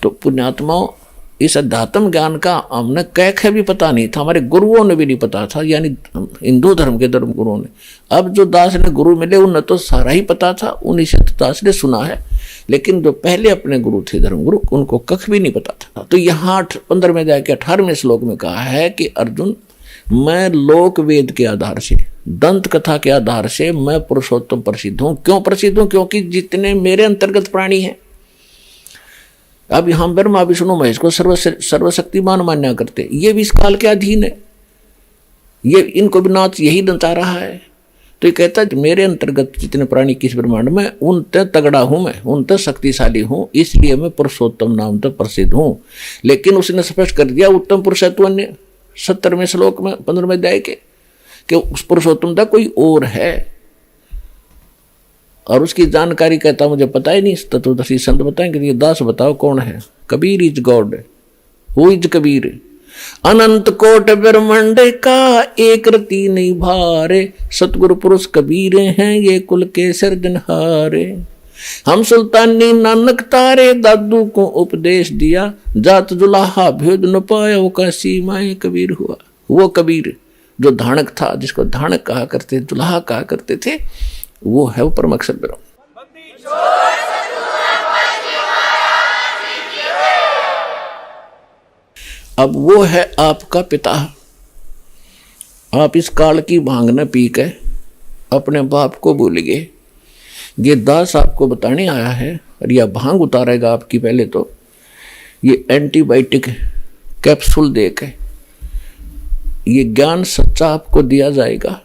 तो पुण्यात्माओं, इस अध्यात्म ज्ञान का हमने कह भी पता नहीं था, हमारे गुरुओं ने भी नहीं पता था, यानी हिंदू धर्म के धर्म गुरुओं ने। अब जो दास ने गुरु मिले उन्हें तो सारा ही पता था, उन्हीं से दास ने सुना है, लेकिन जो पहले अपने गुरु थे धर्म गुरु, उनको कख भी नहीं पता था। तो यहाँ 15वें अध्याय के 18वें श्लोक में कहा है कि अर्जुन, मैं लोक वेद के आधार से, दंत कथा के आधार से मैं पुरुषोत्तम प्रसिद्ध हूं। क्यों प्रसिद्ध हूं? क्योंकि जितने मेरे अंतर्गत प्राणी हैं, अब यहां ब्रह्मा विष्णु महेश को सर्वशक्तिमान मान्या करते, ये भी इस काल के अधीन है, ये इनको भी नाच यही नचा रहा है। तो ये कहता है मेरे अंतर्गत जितने प्राणी किस ब्रह्मांड में, उन तक तगड़ा हूं मैं, उन तक शक्तिशाली हूं, इसलिए मैं पुरुषोत्तम नाम तक प्रसिद्ध हूं। लेकिन उसने स्पष्ट कर दिया उत्तम पुरुषत्व ने 70वें श्लोक में 15वें अध्याय के, कि उस पुरुषोत्तमता कोई और है, और उसकी जानकारी कहता मुझे पता ही नहीं। तत्वदर्शी संत बताएंगे ये दास बताओ कौन है? Kabir is God. Who is Kabir? अनंत कोट ब्रह्मांड का एक रति नहीं भारे, सतगुरु पुरुष कबीर हैं ये कुल के सर्जनहारे। हम सुल्तानी नानक तारे, दादू को उपदेश दिया, जात जुलाहा भेद न पाया, वो का सीमाएं कबीर हुआ। वो कबीर जो धानक था, जिसको धानक कहा करते, जुलाहा कहा करते थे, वो है वो परम अक्षर ब्रह्म। अब वो है आपका पिता। आप इस काल की भांग न पी के अपने बाप को भूल गए। ये दास आपको बताने आया है, और यह भांग उतारेगा आपकी। पहले तो ये एंटीबायोटिक कैप्सूल दे के ये ज्ञान सच्चा आपको दिया जाएगा,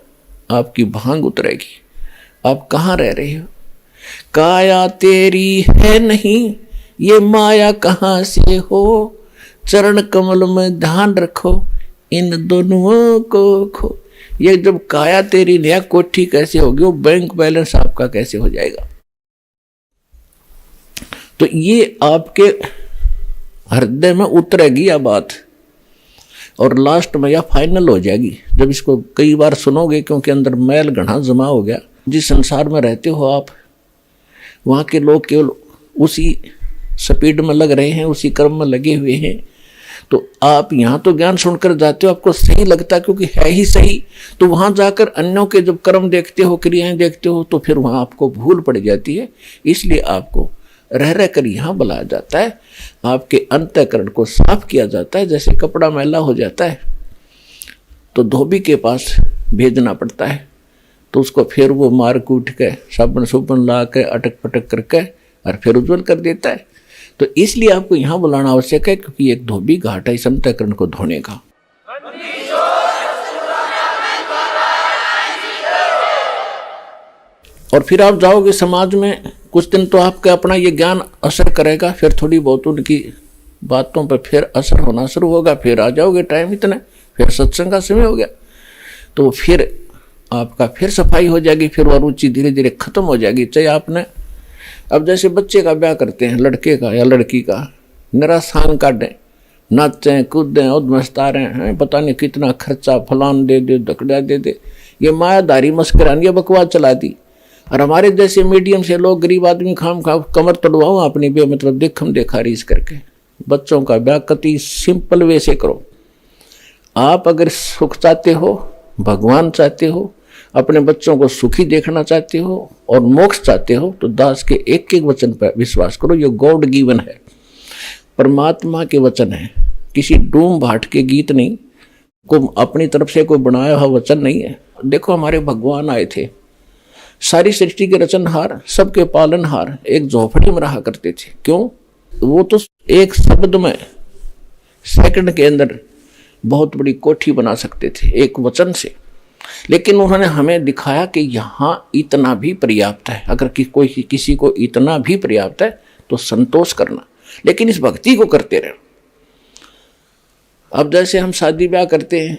आपकी भांग उतरेगी। आप कहाँ रह रहे हो? काया तेरी है नहीं, ये माया कहाँ से हो, चरण कमल में ध्यान रखो, इन दोनों को खो। ये जब काया तेरी नया कोठी कैसे होगी, वो बैंक बैलेंस आपका कैसे हो जाएगा? तो ये आपके हृदय में उतरेगी यह बात, और लास्ट में यह फाइनल हो जाएगी जब इसको कई बार सुनोगे, क्योंकि अंदर मैल घना जमा हो गया। जिस संसार में रहते हो आप, वहाँ के लोग केवल उसी स्पीड में लग रहे हैं, उसी कर्म में लगे हुए हैं। तो आप यहाँ तो ज्ञान सुनकर जाते हो, आपको सही लगता है क्योंकि है ही सही, तो वहाँ जाकर अन्यों के जब कर्म देखते हो, क्रियाएं देखते हो, तो फिर वहाँ आपको भूल पड़ जाती है। इसलिए आपको रह रह कर यहाँ बुलाया जाता है, आपके अंतःकरण को साफ किया जाता है। जैसे कपड़ा मैला हो जाता है तो धोबी के पास भेजना पड़ता है, तो उसको फिर वो मार कूट के साबुन सुबन ला के अटक पटक करके और फिर उज्जवल कर देता है। तो इसलिए आपको यहाँ बुलाना आवश्यक है, क्योंकि एक धोबी घाट है इस अंतःकरण को धोने का। और फिर आप जाओगे समाज में, कुछ दिन तो आपका अपना ये ज्ञान असर करेगा, फिर थोड़ी बहुत उनकी बातों पर फिर असर होना शुरू होगा। फिर आ जाओगे टाइम इतना, फिर सत्संग का समय हो गया, तो फिर आपका फिर सफाई हो जाएगी, फिर वो रुचि धीरे धीरे खत्म हो जाएगी। चाहे आपने अब जैसे बच्चे का ब्याह करते हैं, लड़के का या लड़की का, निरा सांग काटें, नाचें कूदें उदमस्तारें हैं, पता नहीं कितना खर्चा, फलान दे दे दकड़ा दे दे, ये मायादारी मस्करानी बकवास चला दी। और हमारे जैसे मीडियम से लोग, गरीब आदमी, खाम खा कमर तोड़वाओ अपनी मतलब देखम देखा रीस करके। बच्चों का ब्याह कति सिंपल वे से करो। आप अगर सुख चाहते हो, भगवान चाहते हो, अपने बच्चों को सुखी देखना चाहते हो और मोक्ष चाहते हो, तो दास के एक एक वचन पर विश्वास करो। ये गॉड गिवन है, परमात्मा के वचन है, किसी डूम भाट के गीत नहीं, को अपनी तरफ से कोई बनाया हुआ वचन नहीं है। देखो हमारे भगवान आए थे, सारी सृष्टि के रचनहार, सबके पालनहार, एक झोपड़ी में रहा करते थे। क्यों? वो तो एक शब्द में सेकंड के अंदर बहुत बड़ी कोठी बना सकते थे एक वचन से, लेकिन उन्होंने हमें दिखाया कि यहाँ इतना भी पर्याप्त है। अगर कोई किसी को इतना भी पर्याप्त है तो संतोष करना, लेकिन इस भक्ति को करते रहो। अब जैसे हम शादी ब्याह करते हैं,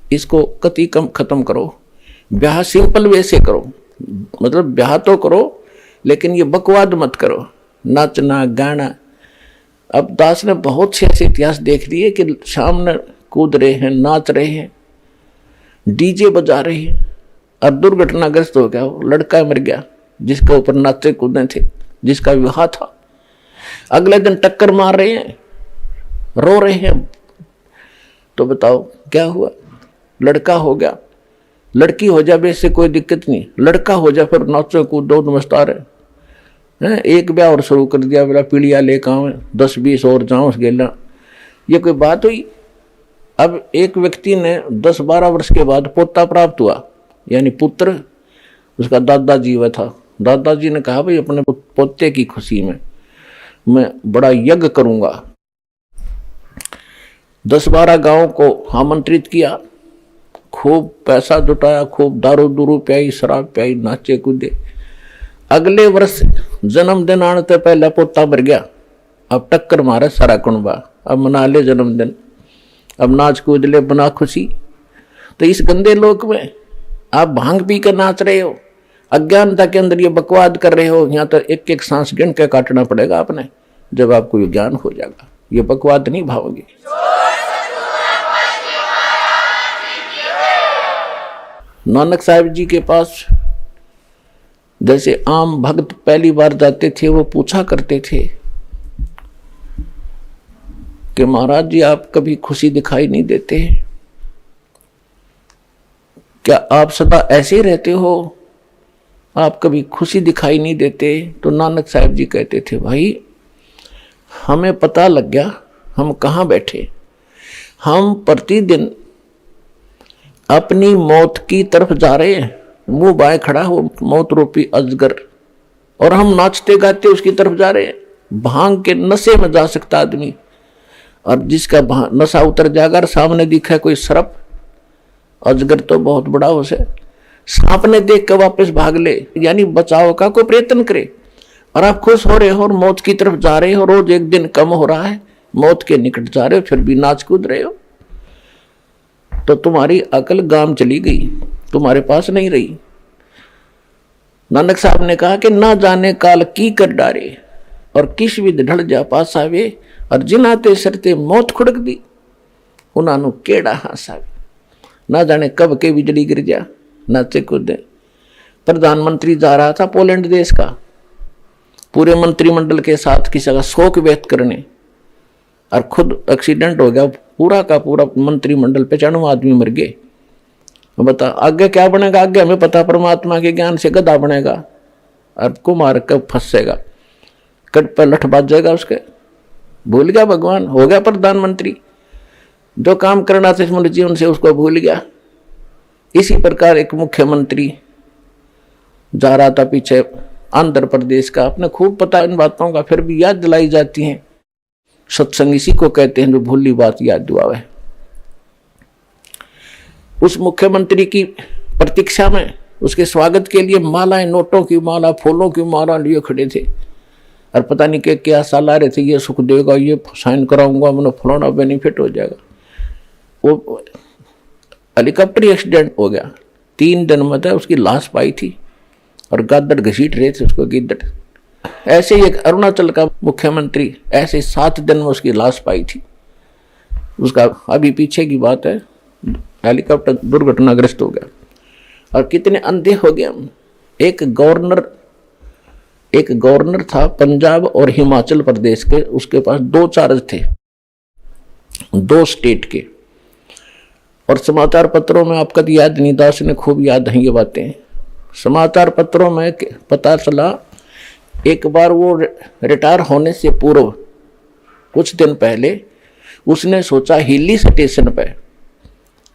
इसको कति कम खत्म करो, ब्याह सिंपल वे से करो, मतलब ब्याह तो करो लेकिन ये बकवाद मत करो, नाचना गाना। अब दास ने बहुत से ऐसे इतिहास देख लिए कि सामने कूद रहे हैं, नाच रहे हैं, डीजे बजा रहे हैं, और दुर्घटनाग्रस्त हो गया, वो लड़का मर गया जिसके ऊपर नाचे कूदे थे, जिसका विवाह था। अगले दिन टक्कर मार रहे हैं, रो रहे हैं। तो बताओ क्या हुआ? लड़का हो गया, लड़की हो जाए इससे कोई दिक्कत नहीं, लड़का हो जाए फिर नाचो कूदो नमस्कार है। एक ब्याह और शुरू कर दिया, बोला पीढ़िया लेकर आवे 10-20 और जाओ उस गेला, ये कोई बात हुई? अब एक व्यक्ति ने 10-12 वर्ष के बाद पोता प्राप्त हुआ, यानी पुत्र, उसका दादाजी हुआ था। दादाजी ने कहा भाई अपने पोते की खुशी में मैं बड़ा यज्ञ करूंगा। 10-12 गांव को आमंत्रित किया, खूब पैसा जुटाया, खूब दारू दूरू पियाई, शराब पियाई, नाचे कूदे। अगले वर्ष जन्मदिन आने से पहले पोता मर गया। अब टक्कर मारे सारा कुनबा, अब मना ले जन्मदिन, अब नाच कूद ले, बना खुशी। तो इस गंदे लोक में आप भांग पी कर नाच रहे हो, अज्ञानता के अंदर ये बकवाद कर रहे हो। यहाँ तो एक एक सांस गिन के काटना पड़ेगा आपने, जब आपको ये ज्ञान हो जाएगा। ये बकवाद नहीं भावोगे। नानक साहिब जी के पास जैसे आम भक्त पहली बार जाते थे, वो पूछा करते थे कि महाराज जी आप कभी खुशी दिखाई नहीं देते, क्या आप सदा ऐसे ही रहते हो, आप कभी खुशी दिखाई नहीं देते? तो नानक साहिब जी कहते थे भाई हमें पता लग गया हम कहाँ बैठे। हम प्रतिदिन अपनी मौत की तरफ जा रहे हैं, मुंह बाएं खड़ा हो मौत रूपी अजगर, और हम नाचते गाते उसकी तरफ जा रहे हैं। भांग के नशे में जा सकता आदमी, और जिसका नशा उतर जाएगा, सामने दिखा कोई सर्प, अजगर तो बहुत बड़ा हो से, सांप ने देख कर वापस भाग ले, यानी बचाव का कोई प्रयत्न करे। और आप खुश हो रहे हो और मौत की तरफ जा रहे हो, रोज एक दिन कम हो रहा है, मौत के निकट जा रहे हो, फिर भी नाच कूद रहे हो। तो तुम्हारी अकल गाम चली गई, तुम्हारे पास नहीं रही। नानक साहब ने कहा कि ना जाने काल की कर डारे, और किस विध ढल जा पास आवे, और जिनाते सरते मौत खुड़क दी, उन्होंने केड़ा हासावे। ना जाने कब के बिजली गिर जा, नाचे कूदे। प्रधानमंत्री जा रहा था पोलैंड देश का, पूरे मंत्रिमंडल के साथ किसी का शोक व्यक्त करने, और खुद एक्सीडेंट हो गया, पूरा का पूरा मंत्रिमंडल 95 आदमी मर गए। बता आगे क्या बनेगा? आगे हमें पता, परमात्मा के ज्ञान से गधा बनेगा और कुमार कब फंसेगा, कट पर लठ बाज जाएगा उसके, भूल गया भगवान, हो गया प्रधानमंत्री, जो काम करना था इस जीवन से उसको भूल गया। इसी प्रकार एक मुख्यमंत्री जा रहा था पीछे आंध्र प्रदेश का, अपने खूब पता इन बातों का, फिर भी याद दिलाई जाती हैं। सत्संग इसी को कहते हैं जो भूली बात याद दिलावे। उस मुख्यमंत्री की प्रतीक्षा में उसके स्वागत के लिए मालाएं, नोटों की माला, फूलों की माला लिए खड़े थे, और पता नहीं क्या साल आ रहे थे, ये सुख देगा, ये साइन कराऊंगा, मैंने फलाना बेनिफिट हो जाएगा। वो हेलीकॉप्टर एक्सीडेंट हो गया, 3 दिन में था उसकी लाश पाई थी, और गादड़ घसीट रहे थे उसको गिद्दड़। ऐसे ही एक अरुणाचल का मुख्यमंत्री, ऐसे 7 दिन में उसकी लाश पाई थी। उसका अभी पीछे की बात है, हेलीकॉप्टर दुर्घटनाग्रस्त हो गया, और कितने अंधे हो गए हम। एक गवर्नर था पंजाब और हिमाचल प्रदेश के, उसके पास 2 चार्ज थे, 2 स्टेट के। और समाचार पत्रों में आपका तो याद नहीं, दास ने खूब याद है ये बातें। समाचार पत्रों में पता चला एक बार वो रिटायर होने से पूर्व कुछ दिन पहले उसने सोचा हिली स्टेशन पे,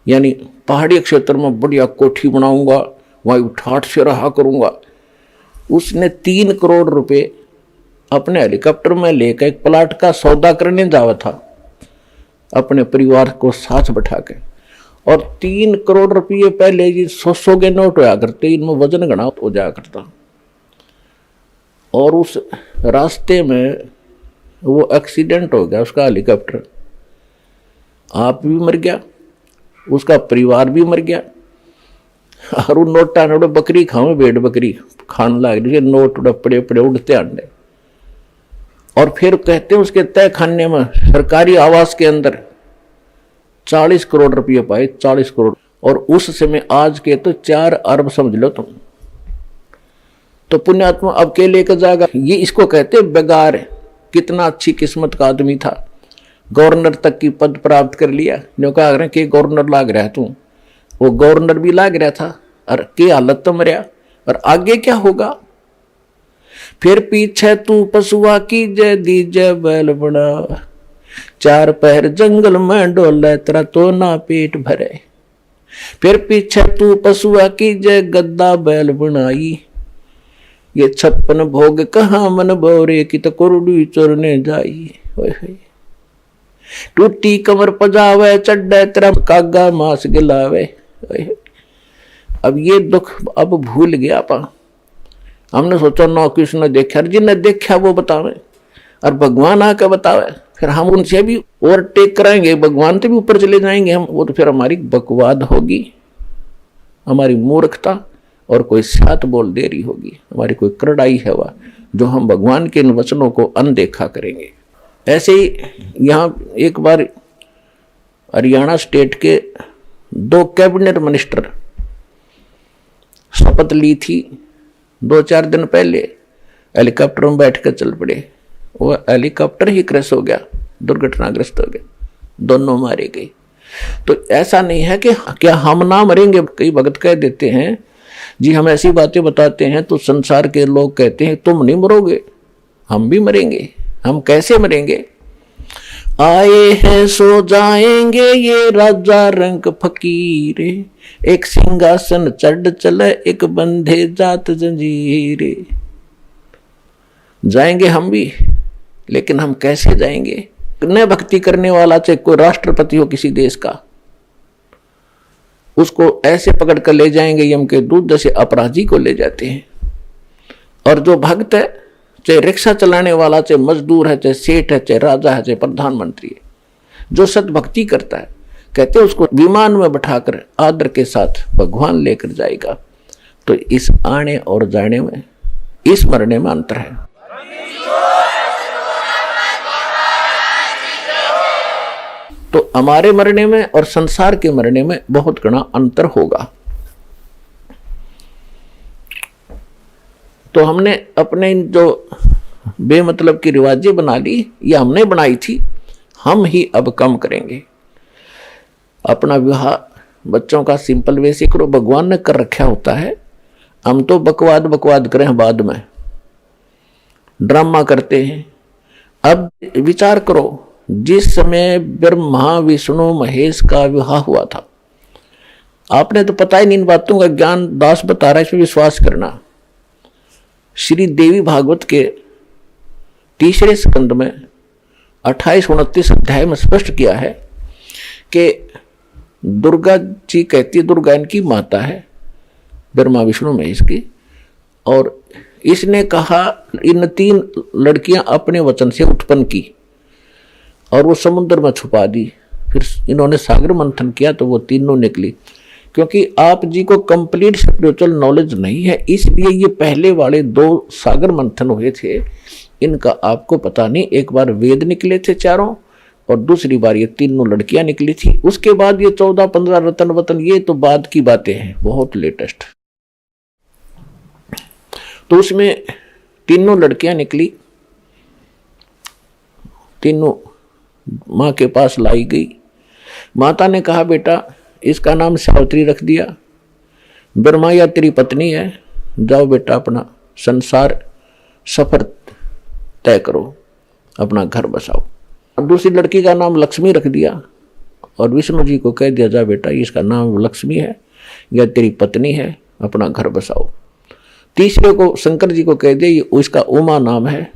यानी पहाड़ी क्षेत्र में बढ़िया कोठी बनाऊंगा, वहीं ठाठ से रहा करूंगा। उसने 3 करोड़ रुपए अपने हेलीकॉप्टर में लेकर एक प्लाट का सौदा करने जावा था, अपने परिवार को साथ बैठा के। और 3 करोड़ रुपये पहले जी 100 के नोट होया करते, इनमें वजन घना हो जाया करता। और उस रास्ते में वो एक्सीडेंट हो गया, उसका हेलीकॉप्टर, आप भी मर गया, उसका परिवार भी मर गया। और वो नोटा नोट बकरी खाओ, भेड़ बकरी खाने लग रही, नोट पड़े पड़े उड़ते अंडे। और फिर कहते हैं उसके तय खाने में सरकारी आवास के अंदर 40 करोड़ रुपये पाए, 40 करोड़। और उस समय आज के तो 4 अरब समझ लो तुम। तो पुण्यात्मा अब के लेकर जाएगा, ये इसको कहते बेगार है। कितना अच्छी किस्मत का आदमी था, गवर्नर तक की पद प्राप्त कर लिया। जो कहा रहे कि गवर्नर लाग रहा है तू, वो गवर्नर भी लाग रहा था और के हालत तो मरिया। और आगे क्या होगा? फिर पीछे तू पशुआ की जय दीजे बैल बड़ा, चार पैर जंगल में डोले तेरा तो ना पेट भरे। फिर पीछे तू पशुआ की जय गद्दा बैल बनाई, ये 56 भोग कहाँ मन बोरे की तो कुरडी चोरने जाई। टूटी कमर पजावे चड्डे तेरा कागा मांस गिलावे। अब ये दुख अब भूल गया पा। हमने सोचा नौ किसने देखा, जिन्हें देखा वो बतावे और भगवान आके बतावे, फिर हम उनसे भी ओवरटेक कराएंगे, भगवान से भी ऊपर चले जाएंगे हम। वो तो फिर हमारी बकवाद होगी, हमारी मूर्खता और कोई सात बोल देरी होगी, हमारी कोई करड़ाई है वह, जो हम भगवान के इन वचनों को अनदेखा करेंगे। ऐसे ही यहाँ एक बार हरियाणा स्टेट के 2 कैबिनेट मिनिस्टर शपथ ली थी 2-4 दिन पहले, हेलीकॉप्टर में बैठ कर चल पड़े। वो हेलीकॉप्टर ही क्रैश हो गया, दुर्घटनाग्रस्त हो गया, दोनों मारे गए। तो ऐसा नहीं है कि क्या हम ना मरेंगे। कई भगत कह देते हैं जी, हम ऐसी बातें बताते हैं तो संसार के लोग कहते हैं तुम नहीं मरोगे, हम भी मरेंगे। हम कैसे मरेंगे? आए हैं सो जाएंगे ये राजा रंग फकीरे, एक सिंहासन चढ़ चले एक बंधे जात जंजीरे। जाएंगे हम भी, लेकिन हम कैसे जाएंगे? न भक्ति करने वाला चाहे कोई राष्ट्रपति हो किसी देश का, उसको ऐसे पकड़ कर ले जाएंगे यम के दूत जैसे अपराधी को ले जाते हैं। और जो भक्त है, चाहे रिक्शा चलाने वाला, चाहे मजदूर है, चाहे सेठ है, चाहे राजा है, चाहे प्रधानमंत्री है, जो सद्भक्ति करता है, कहते हैं उसको विमान में बैठाकर आदर के साथ भगवान लेकर जाएगा। तो इस आने और जाने में, इस मरने में अंतर है। तो हमारे मरने में और संसार के मरने में बहुत घना अंतर होगा। तो हमने अपने जो बेमतलब की रिवाजें बना ली, ये हमने बनाई थी, हम ही अब कम करेंगे। अपना विवाह बच्चों का सिंपल वे से करो, भगवान ने कर रखा होता है। हम तो बकवाद करें, बाद में ड्रामा करते हैं। अब विचार करो, जिस समय ब्रह्मा विष्णु महेश का विवाह हुआ था, आपने तो पता ही नहीं, इन बातों का ज्ञान दास बता रहा है, इसमें विश्वास करना। श्री देवी भागवत के 3रे स्कंद में 28-29 अध्याय में स्पष्ट किया है कि दुर्गा जी कहती है, दुर्गा इनकी माता है, ब्रह्मा विष्णु महेश की, और इसने कहा इन 3 लड़कियां अपने वचन से उत्पन्न की और वो समुद्र में छुपा दी। फिर इन्होंने सागर मंथन किया तो वो तीनों निकली। क्योंकि आप जी को कंप्लीट स्पिरिचुअल नॉलेज नहीं है, इसलिए ये पहले वाले 2 सागर मंथन हुए थे, इनका आपको पता नहीं। एक बार वेद निकले थे 4 और दूसरी बार ये 3 लड़कियां निकली थी। उसके बाद ये 14-15 रतन वतन, ये तो बाद की बातें हैं, बहुत लेटेस्ट। तो उसमें 3 लड़कियां निकली, तीनों माँ के पास लाई गई। माता ने कहा बेटा इसका नाम सावित्री रख दिया, ब्रह्मा या तेरी पत्नी है, जाओ बेटा अपना संसार सफर तय करो, अपना घर बसाओ। और दूसरी लड़की का नाम लक्ष्मी रख दिया और विष्णु जी को कह दिया जा बेटा इसका नाम लक्ष्मी है या तेरी पत्नी है, अपना घर बसाओ। तीसरे को शंकर जी को कह दिया इसका उमा नाम है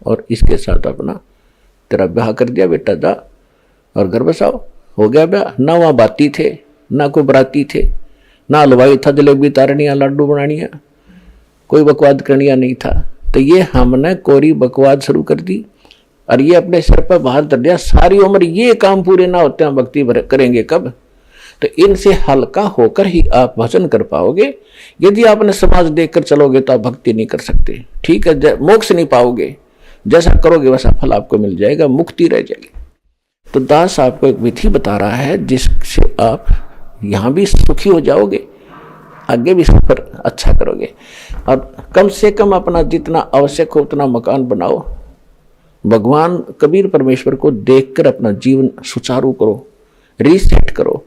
और इसके साथ अपना तेरा ब्याह कर दिया, बेटा जा और घर बसाओ। हो गया ब्याह। ना वहाँ बाती थे, ना कोई बराती थे, ना हलवाई था जलेबी तारनिया लड्डू बनानिया, कोई बकवाद करनिया नहीं था। तो ये हमने कोरी बकवाद शुरू कर दी और ये अपने सिर पर बाहर धर दिया। सारी उम्र ये काम पूरे ना होते हैं, भक्ति करेंगे कब? तो इनसे हल्का होकर ही आप भजन कर पाओगे। यदि आपने समाज देखकर चलोगे तो आप भक्ति नहीं कर सकते, ठीक है, मोक्ष नहीं पाओगे। जैसा करोगे वैसा फल आपको मिल जाएगा, मुक्ति रह जाएगी। तो दास आपको एक विधि बता रहा है जिससे आप यहाँ भी सुखी हो जाओगे, आगे भी सफर अच्छा करोगे। और कम से कम अपना जितना आवश्यक हो उतना मकान बनाओ, भगवान कबीर परमेश्वर को देखकर अपना जीवन सुचारू करो, रीसेट करो।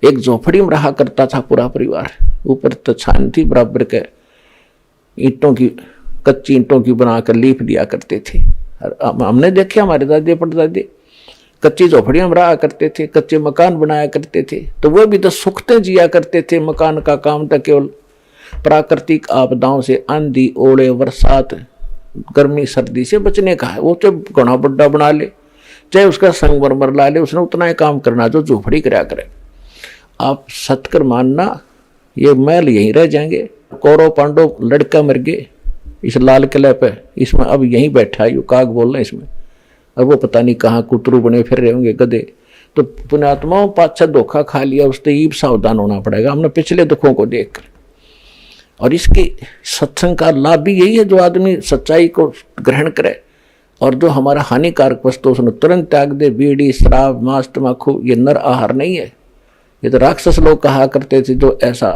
एक झोपड़ी में रहा करता था पूरा परिवार, ऊपर तो छान थी बराबर के ईंटों की, कच्ची ईंटों की बनाकर लीप दिया करते थे। हमने देखे हमारे दादे परदादे कच्ची झोपड़ियां में रहा करते थे, कच्चे मकान बनाया करते थे, तो वो भी तो सुखते जिया करते थे। मकान का काम तो केवल प्राकृतिक आपदाओं से, आंधी ओले बरसात गर्मी सर्दी से बचने का है। वो चाहे घना बड्डा बना ले, चाहे उसका संगमरमर ला ले, उसने उतना ही काम करना जो झोपड़ी कराया करे। आप सतकर मानना ये महल यहीं रह जाएंगे। कौरव पांडव लड़का मर गए इस लाल किले पे, इसमें अब यहीं बैठा है, यू काग बोल रहे हैं इसमें, अब वो पता नहीं कहाँ कुतरू बने फिर रहे होंगे गधे। तो पुण्यात्माओं पाछा धोखा खा लिया, उससे ही सावधान होना पड़ेगा हमने पिछले दुखों को देखकर। और इसके सत्संग का लाभ भी यही है, जो आदमी सच्चाई को ग्रहण करे और जो हमारा हानिकारक वस्तु उसने तुरंत त्याग दे। बीड़ी शराब मांस तम्बाकू ये नर आहार नहीं है, ये तो राक्षस लोग कहा करते थे जो ऐसा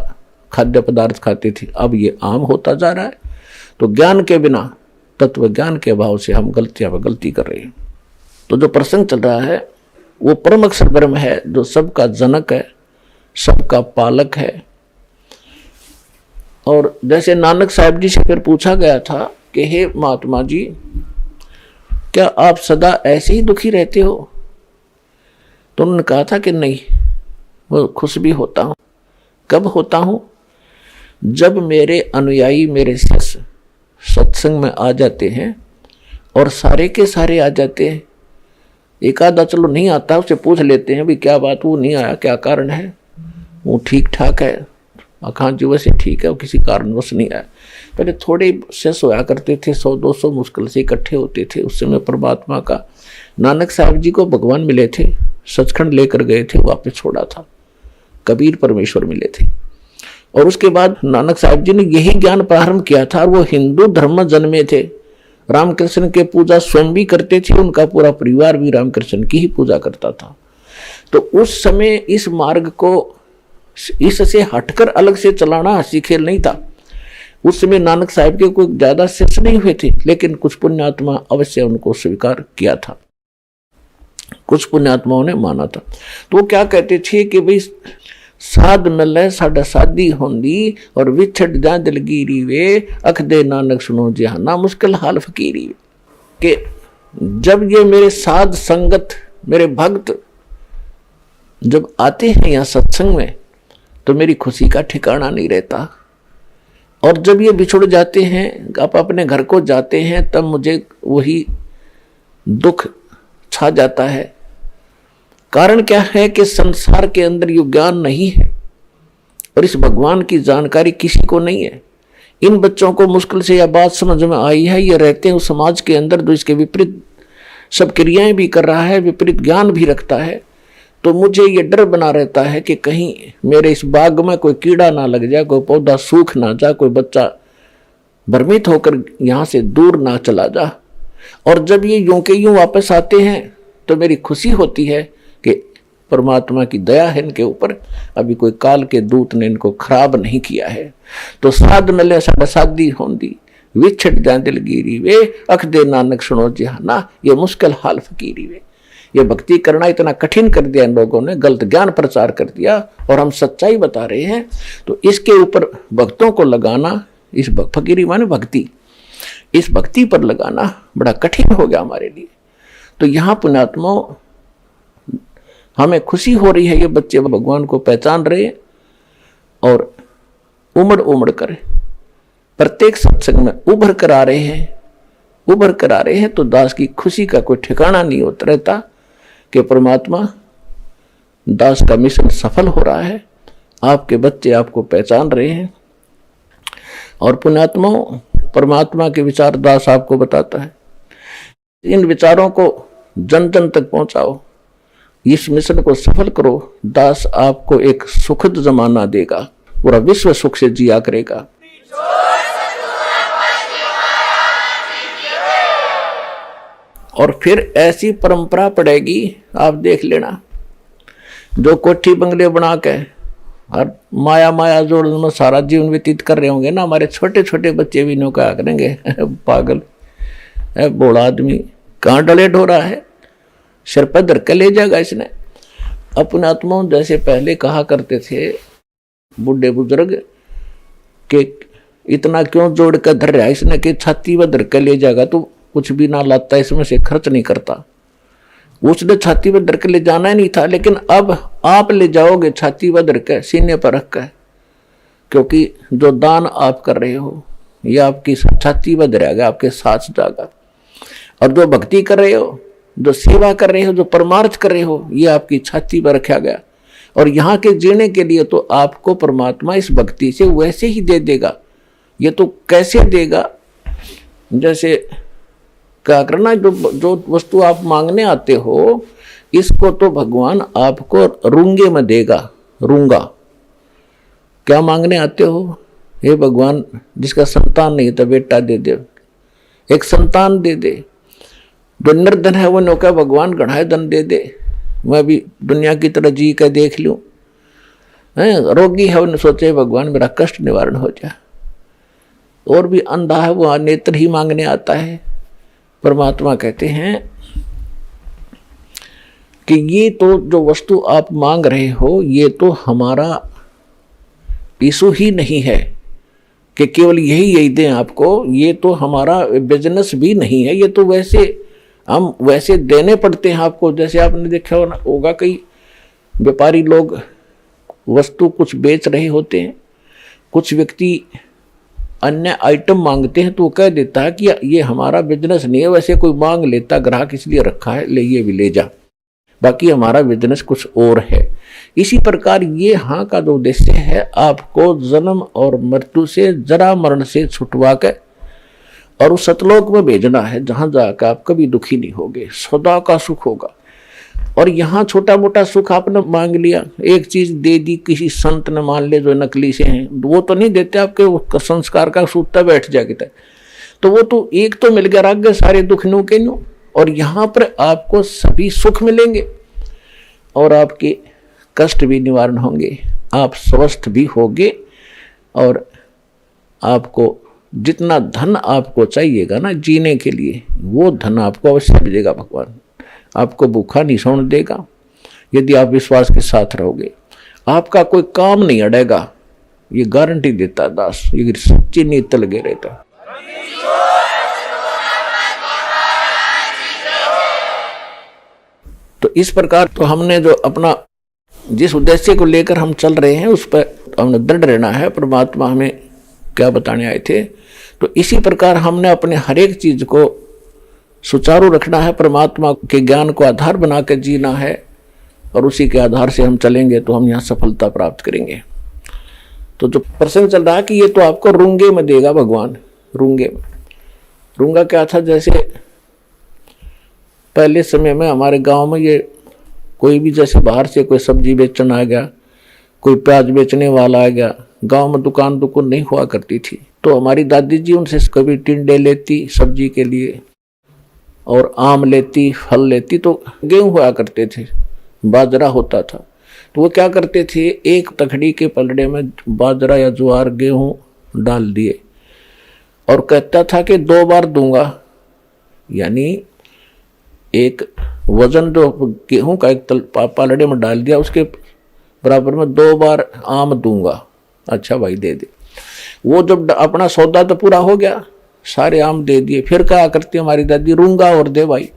खाद्य पदार्थ खाते थे। अब ये आम होता जा रहा है। तो ज्ञान के बिना, तत्व ज्ञान के अभाव से हम गलतियां पर गलती कर रहे हैं। तो जो प्रसंग चल रहा है वो परम अक्षर ब्रह्म है, जो सबका जनक है, सबका पालक है। और जैसे नानक साहब जी से फिर पूछा गया था कि हे महात्मा जी, क्या आप सदा ऐसे ही दुखी रहते हो? तो उन्होंने कहा था कि नहीं, वो खुश भी होता हूं। कब होता हूं? जब मेरे अनुयायी, मेरे शिष्य सत्संग में आ जाते हैं, और सारे के सारे आ जाते हैं। एक आधा चलो नहीं आता, उसे पूछ लेते हैं भी क्या बात, वो नहीं आया, क्या कारण है? वो ठीक ठाक है, आकांक्ष जी वैसे ठीक है, वो किसी कारणवश नहीं आया। पहले थोड़े शिष्य होया करते थे, 100-200 मुश्किल से इकट्ठे होते थे। उस समय परमात्मा का, नानक साहब जी को भगवान मिले थे, सचखंड लेकर गए थे, वापस छोड़ा था। कबीर परमेश्वर मिले थे, और उसके बाद नानक साहब जी ने यही ज्ञान प्रारंभ किया था। और वो हिंदू धर्म में जन्मे थे, रामकृष्ण के पूजा स्वयं भी करते थे, उनका पूरा परिवार भी रामकृष्ण की ही पूजा करता था। तो उस समय इस मार्ग को इससे हटकर अलग से चलाना हंसी खेल नहीं था। उस समय नानक साहब के कोई ज्यादा शिष्य नहीं हुए थे, लेकिन कुछ पुण्यात्मा अवश्य उनको स्वीकार किया था, कुछ पुण्यात्माओं ने माना था। तो वो क्या कहते थे कि भाई साध मिले साडा शादी होंदी, और विछड़ जा दिलगिरी वे, अख दे नानक सुनो जहाना मुश्किल हाल फकीरी। के जब ये मेरे साध संगत, मेरे भक्त जब आते हैं यहाँ सत्संग में, तो मेरी खुशी का ठिकाना नहीं रहता। और जब ये बिछुड़ जाते हैं, आप अपने घर को जाते हैं, तब मुझे वही दुख छा जाता है। कारण क्या है कि संसार के अंदर ये ज्ञान नहीं है, और इस भगवान की जानकारी किसी को नहीं है। इन बच्चों को मुश्किल से यह बात समझ में आई है, ये रहते हैं उस समाज के अंदर जो इसके विपरीत सब क्रियाएं भी कर रहा है, विपरीत ज्ञान भी रखता है। तो मुझे ये डर बना रहता है कि कहीं मेरे इस बाग में कोई कीड़ा ना लग जाए, कोई पौधा सूख ना जाए, कोई बच्चा भ्रमित होकर यहाँ से दूर ना चला जा। और जब ये यूं के यूं वापस आते हैं, तो मेरी खुशी होती है कि परमात्मा की दया है इनके ऊपर, अभी कोई काल के दूत ने इनको खराब नहीं किया है। तो साध मिले साडा शादी होंदी, विछड़ जा दिलगिरी वे, अख दे नानक सुनो जहाना, ये मुश्किल हाल फकीरी वे। ये भक्ति करना इतना कठिन कर दिया इन लोगों ने, गलत ज्ञान प्रचार कर दिया, और हम सच्चाई बता रहे हैं। तो इसके ऊपर भक्तों को लगाना, इस फकीरी माने भक्ति, इस भक्ति पर लगाना बड़ा कठिन हो गया हमारे लिए। तो यहाँ पुण्यात्माओं हमें खुशी हो रही है, ये बच्चे भगवान को पहचान रहे हैं, और उमड़ उमड़ कर प्रत्येक सत्संग में उभर कर आ रहे हैं, उभर कर आ रहे हैं। तो दास की खुशी का कोई ठिकाना नहीं होता रहता कि परमात्मा दास का मिशन सफल हो रहा है, आपके बच्चे आपको पहचान रहे हैं। और पुण्यात्माओं, परमात्मा के विचार दास आपको बताता है, इन विचारों को जन जन तक पहुंचाओ, इस मिशन को सफल करो। दास आपको एक सुखद जमाना देगा, पूरा विश्व सुख से जिया करेगा। और फिर ऐसी परंपरा पड़ेगी, आप देख लेना, जो कोठी बंगले बना के और माया माया जोड़ में सारा जीवन व्यतीत कर रहे होंगे ना, हमारे छोटे छोटे बच्चे भी नौका करेंगे पागल है, बोला आदमी कहाँ डलेट हो रहा है, सिर पर धर के ले जाएगा इसने। अपने आत्माओं जैसे पहले कहा करते थे बूढ़े बुजुर्ग कि इतना क्यों जोड़ कर धर रहा है इसने, कि छाती पर धर के ले जाएगा तो कुछ भी ना लाता, इसमें से खर्च नहीं करता। उसने छाती पर धर के ले जाना ही नहीं था, लेकिन अब आप ले जाओगे छाती पर धर के, सीने पर रख कर, क्योंकि जो दान आप कर रहे हो ये आपकी छाती पर धरेगा, आपके साथ जाएगा। और जो भक्ति कर रहे हो, जो सेवा कर रहे हो, जो परमार्थ कर रहे हो, ये आपकी छाती पर रखा गया। और यहाँ के जीने के लिए तो आपको परमात्मा इस भक्ति से वैसे ही दे देगा। ये तो कैसे देगा, जैसे क्या करना, जो वस्तु आप मांगने आते हो इसको तो भगवान आपको रूंगे में देगा। रूंगा क्या मांगने आते हो, हे भगवान जिसका संतान नहीं तो बेटा दे दे, एक संतान दे दे। जो निर्धन है वो नौका भगवान गढ़ाए धन दे दे, मैं भी दुनिया की तरह जी कर देख लूं। रोगी है वो सोचे भगवान मेरा कष्ट निवारण हो जाए। और भी अंधा है वो नेत्र ही मांगने आता है। परमात्मा कहते हैं कि ये तो जो वस्तु आप मांग रहे हो ये तो हमारा इशू ही नहीं है कि केवल यही दें आपको, ये तो हमारा बिजनेस भी नहीं है। ये तो वैसे हम वैसे देने पड़ते हैं आपको। जैसे आपने देखा होगा कई व्यापारी लोग वस्तु कुछ बेच रहे होते हैं, कुछ व्यक्ति अन्य आइटम मांगते हैं तो वो कह देता है कि ये हमारा बिजनेस नहीं है। वैसे कोई मांग लेता, ग्राहक इसलिए रखा है, ले ये भी ले जा, बाकी हमारा बिजनेस कुछ और है। इसी प्रकार ये यहाँ का जो उद्देश्य है आपको जन्म और मृत्यु से, जरा मरण से छुटवा के और उस सतलोक में भेजना है, जहां जाकर आप कभी दुखी नहीं होगे, सदा का सुख होगा। और यहाँ छोटा मोटा सुख आपने मांग लिया, एक चीज दे दी किसी संत ने, मान ले जो नकली से हैं, वो तो नहीं देते आपके संस्कार का सूता बैठ जाएगा, तो वो तो एक तो मिल गया, राग गए सारे दुख नो के नो। और यहाँ पर आपको सभी सुख मिलेंगे और आपके कष्ट भी निवारण होंगे, आप स्वस्थ भी होगे। और आपको जितना धन आपको चाहिएगा ना जीने के लिए, वो धन आपको अवश्य मिलेगा। भगवान आपको भूखा नहीं सोने देगा यदि आप विश्वास के साथ रहोगे। आपका कोई काम नहीं अड़ेगा, ये गारंटी देता दास, ये सच्ची नीयत लगे रहता। तो इस प्रकार तो हमने जो अपना जिस उद्देश्य को लेकर हम चल रहे हैं उस पर हमने दृढ़ रहना है। परमात्मा हमें क्या बताने आए थे, तो इसी प्रकार हमने अपने हर एक चीज को सुचारू रखना है, परमात्मा के ज्ञान को आधार बना कर जीना है। और उसी के आधार से हम चलेंगे तो हम यहाँ सफलता प्राप्त करेंगे। तो जो प्रश्न चल रहा है कि ये तो आपको रूंगे में देगा भगवान, रूंगे में। रूंगा क्या था, जैसे पहले समय में हमारे गांव में ये कोई भी जैसे बाहर से कोई सब्जी बेचने आ गया, कोई प्याज बेचने वाला आ गया, गांव में दुकान नहीं हुआ करती थी, तो हमारी दादी जी उनसे कभी टिंडे लेती सब्जी के लिए, और आम लेती, फल लेती। तो गेहूं हुआ करते थे, बाजरा होता था, तो वो क्या करते थे, एक तखड़ी के पलड़े में बाजरा या ज्वार गेहूं डाल दिए और कहता था कि 2 बार दूंगा, यानी एक वजन जो गेहूं का एक पलड़े में डाल दिया उसके बराबर में 2 बार आम दूंगा। अच्छा भाई दे दे। वो जब अपना सौदा तो पूरा हो गया, सारे आम दे दिए, फिर क्या करती हमारी दादी, रूंगा और दे भाई।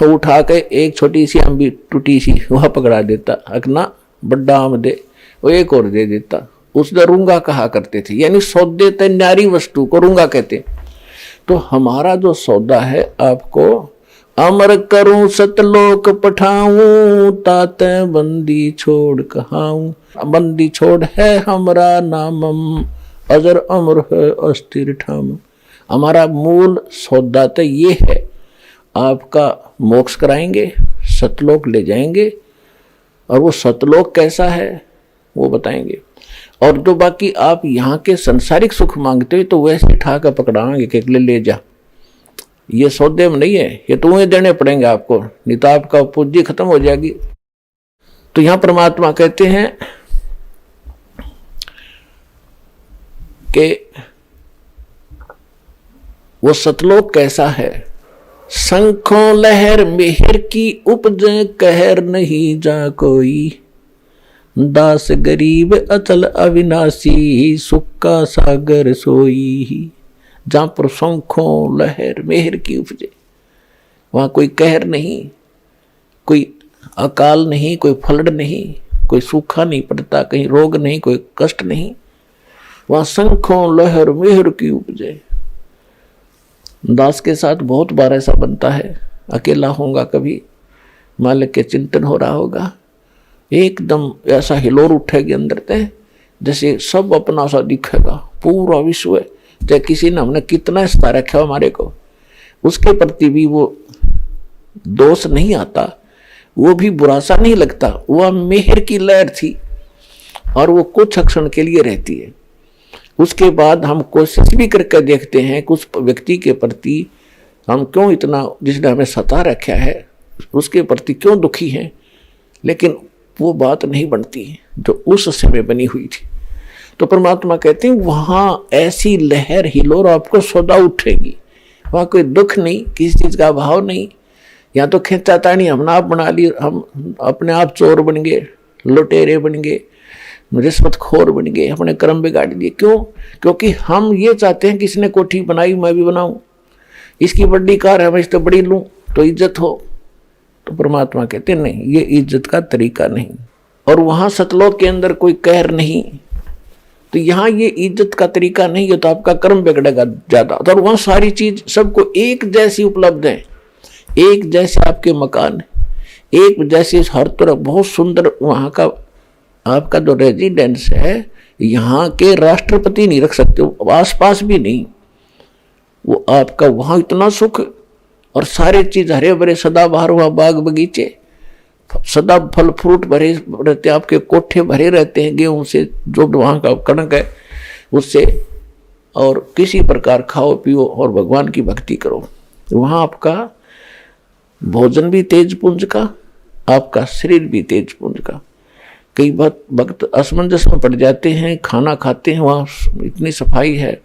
उठा के एक छोटी सी आम भी टूटी सी वह पकड़ा देता, अगना बड़ा आम दे, वो एक और दे देता। उसने रूंगा कहा करते थे, यानी सौदे ते न्यारी वस्तु को रूंगा कहते। तो हमारा जो सौदा है आपको अमर करूं सतलोक पठाऊं, ताते बंदी छोड़ कहाऊं। बंदी छोड़ है हमरा नामम, अजर अमर है अस्थिर ठाम। हमारा मूल सौदा तो ये है, आपका मोक्ष कराएंगे, सतलोक ले जाएंगे, और वो सतलोक कैसा है वो बताएंगे। और तो बाकी आप यहाँ के संसारिक सुख मांगते हो तो वैसे ठाकर पकड़ाएंगे कि ले जा, ये सौदे में नहीं है, ये तो उन्हें देने पड़ेंगे आपको, नहीं तो आपका पूंजी खत्म हो जाएगी। तो यहाँ परमात्मा कहते हैं कि वो सतलोक कैसा है, शंखों लहर मेहर की उपजे कहर नहीं जा कोई, दास गरीब अचल अविनाशी सुख का सागर सोई। जहां पर शंखों लहर मेहर की उपजे, वहां कोई कहर नहीं, कोई अकाल नहीं, कोई फ्लड नहीं, कोई सूखा नहीं पड़ता, कहीं रोग नहीं, कोई कष्ट नहीं। वहां शंखों लहर मेहर की उपजे। दास के साथ बहुत बार ऐसा बनता है, अकेला होगा कभी, मालिक के चिंतन हो रहा होगा, एकदम ऐसा हिलोर उठेगी अंदर ते, जैसे सब अपना सा दिखेगा, पूरा विश्व है, चाहे किसी ने हमने कितना स्था रखा हमारे को, उसके प्रति भी वो दोष नहीं आता, वो भी बुरा सा नहीं लगता। वह मेहर की लहर थी और वो कुछ क्षण के लिए रहती है। उसके बाद हम कोशिश भी करके देखते हैं कि उस व्यक्ति के प्रति हम क्यों इतना, जिसने हमें सता रखा है उसके प्रति क्यों दुखी हैं, लेकिन वो बात नहीं बनती जो उस समय बनी हुई थी। तो परमात्मा कहते हैं वहां ऐसी लहर हिलोर आपको सदा उठेगी, वहां कोई दुख नहीं, किसी चीज का अभाव नहीं, या तो खींचाता नहीं, हमने आप बना ली, हम अपने आप चोर बन गए, लुटेरे बन गए, रिश्वतखोर बन गए, अपने कर्म बिगाड़ दिए। क्यों? क्योंकि हम ये चाहते हैं कि इसने कोठी बनाई मैं भी बनाऊं, इसकी बड़ी कार है मैं इससे बड़ी लूं तो इज्जत हो। तो परमात्मा कहते नहीं, ये इज्जत का तरीका नहीं। और वहां सतलोक के अंदर कोई कहर नहीं, तो यहाँ ये इज्जत का तरीका नहीं है, तो आपका कर्म बिगड़ेगा ज्यादा। और वहां सारी चीज सबको एक जैसी उपलब्ध है, एक जैसे आपके मकान, एक जैसे हर तरफ बहुत सुंदर। वहां का आपका जो रेजिडेंस है, यहाँ के राष्ट्रपति नहीं रख सकते, आसपास भी नहीं, वो आपका वहां इतना सुख और सारे चीज हरे भरे सदाबहार, हुआ बाग बगीचे, सदा फल फ्रूट भरे रहते, आपके कोठे भरे रहते हैं गेहूं से, जो वहां का कणक है उससे, और किसी प्रकार खाओ पियो और भगवान की भक्ति करो। वहां आपका भोजन भी तेज पुंज का, आपका शरीर भी तेज पुंज का। कई वक्त असमंजस में पड़ जाते हैं, खाना खाते हैं, वहाँ इतनी सफाई है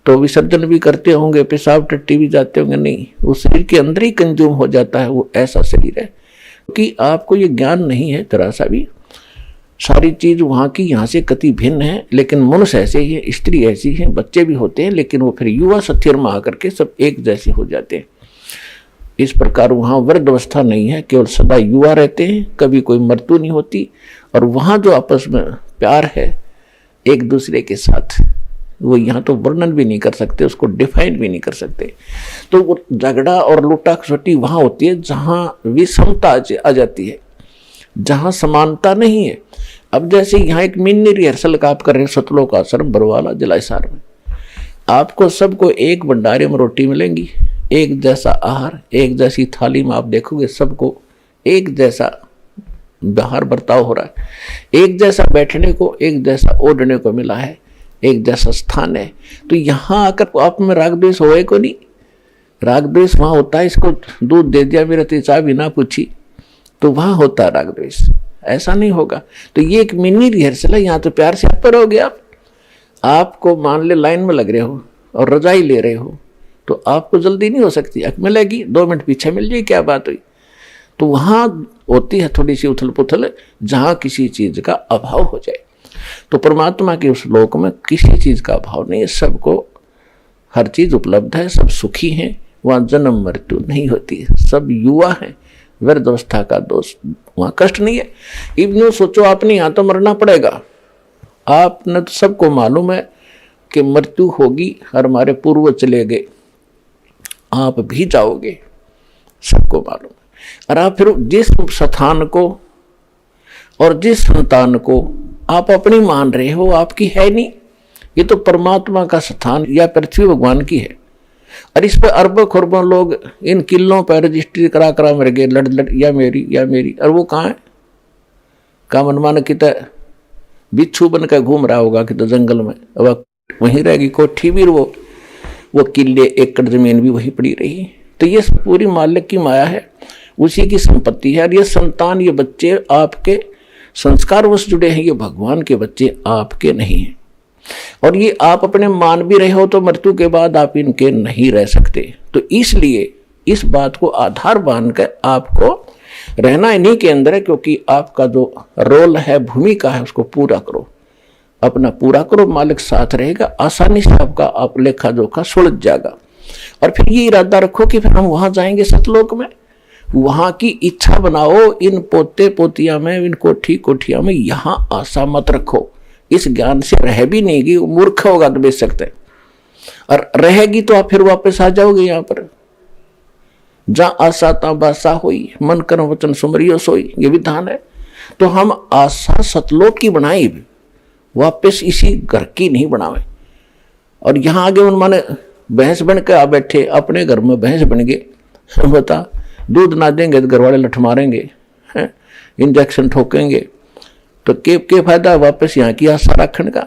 तो विसर्जन भी करते होंगे, पेशाब टट्टी भी जाते होंगे, नहीं, वो शरीर के अंदर ही कंज्यूम हो जाता है, वो ऐसा शरीर है। क्योंकि आपको ये ज्ञान नहीं है जरा सा भी, सारी चीज वहाँ की यहाँ से कति भिन्न है, लेकिन मनुष्य ऐसे ही है, स्त्री ऐसी है, बच्चे भी होते हैं, लेकिन वो फिर युवा सत्यर में आकर के सब एक जैसे हो जाते हैं। इस प्रकार वहाँ वृद्ध अवस्था नहीं है, केवल सदा युवा रहते हैं, कभी कोई मृत्यु नहीं होती। और वहाँ जो आपस में प्यार है एक दूसरे के साथ, वो यहाँ तो वर्णन भी नहीं कर सकते, उसको डिफाइन भी नहीं कर सकते। तो वो झगड़ा और लूटा खसोटी वहाँ होती है जहाँ विषमता आ जाती है, जहाँ समानता नहीं है। अब जैसे यहाँ एक मिनी रिहर्सल का आप कर रहे हैं सतलोक आश्रम बरवाला जलाइसार में, आपको सबको एक भंडारे में रोटी मिलेंगी, एक जैसा आहार, एक जैसी थाली में आप देखोगे सबको एक जैसा व्यवहार बर्ताव हो रहा है, एक जैसा बैठने को, एक जैसा ओढ़ने को मिला है, एक जैसा स्थान है। तो यहाँ आकर आप में राग द्वेष होए को नहीं, राग द्वेष वहाँ होता है, इसको दूध दे दिया मेरा तो चाय भी ना पूछी, तो वहाँ होता है राग द्वेष, ऐसा नहीं होगा। तो ये एक मिनी रिहर्सल है, यहाँ तो प्यार से आप पर हो गया। आपको मान ले लाइन में लग रहे हो और रजाई ले रहे हो, तो आपको जल्दी नहीं हो सकती, अक मिलेगी 2 मिनट पीछे मिल जाए, क्या बात हुई। तो वहाँ होती है थोड़ी सी उथल पुथल, जहाँ किसी चीज का अभाव हो जाए। तो परमात्मा के उस लोक में किसी चीज का अभाव नहीं है, सबको हर चीज उपलब्ध है, सब सुखी हैं, वहाँ जन्म मृत्यु नहीं होती है, सब युवा है, वृद्ध अवस्था का दोष वहाँ कष्ट नहीं है। इब्न सोचो आपने यहाँ तो मरना पड़ेगा, आपने तो सबको मालूम है कि मृत्यु होगी, और हमारे पूर्वज चले गए, आप भी जाओगे, सबको मालूम है। और आप फिर जिस स्थान को और जिस संतान को आप अपनी मान रहे हो, आपकी है नहीं, ये तो परमात्मा का स्थान या पृथ्वी भगवान की है। और इस पर अरबों खरबों लोग इन किलों पर रजिस्ट्री करा करा मर गए, लड़ लड़ या मेरी, और वो कहाँ है? का मनमान की तो बिच्छू बन कर घूम रहा होगा कि तो जंगल में, अब वहीं रहेगी कोठी भी, वो किले एकड़ जमीन भी वहीं पड़ी रही। तो ये पूरी मालिक की माया है, उसी की संपत्ति है। और ये संतान, ये बच्चे आपके संस्कारवश जुड़े हैं, ये भगवान के बच्चे आपके नहीं हैं। और ये आप अपने मान भी रहे हो तो मृत्यु के बाद आप इनके नहीं रह सकते। तो इसलिए इस बात को आधार बांधकर आपको रहना इन्हीं के अंदर है, क्योंकि आपका जो रोल है, भूमिका है, उसको पूरा करो, अपना पूरा करो, मालिक साथ रहेगा, आसानी से आपका आप लेखा जोखा सुलझ जाएगा। और फिर ये इरादा रखो कि फिर हम वहां जाएंगे सतलोक में, वहां की इच्छा बनाओ, इन पोते पोतिया में, इन कोठी कोठिया में यहां आशा मत रखो। इस ज्ञान से रह भी नहीं गई, मूर्ख होगा तो बेच सकते, और रहेगी तो आप फिर वापस आ जाओगे यहाँ पर। जहां आशा ता बासा हुई, मन कर्म वचन सुमरियो सोई, ये विधान है। तो हम आशा सतलोक की बनाई, वापस इसी घर की नहीं बनावे। और यहां आगे उन्होंने भैंस बन के आ बैठे, अपने घर में भैंस बन गए, बता दूध ना देंगे तो घर वाले लठ मारेंगे, इंजेक्शन ठोकेंगे, तो के फायदा वापस यहाँ की आशा रखने का।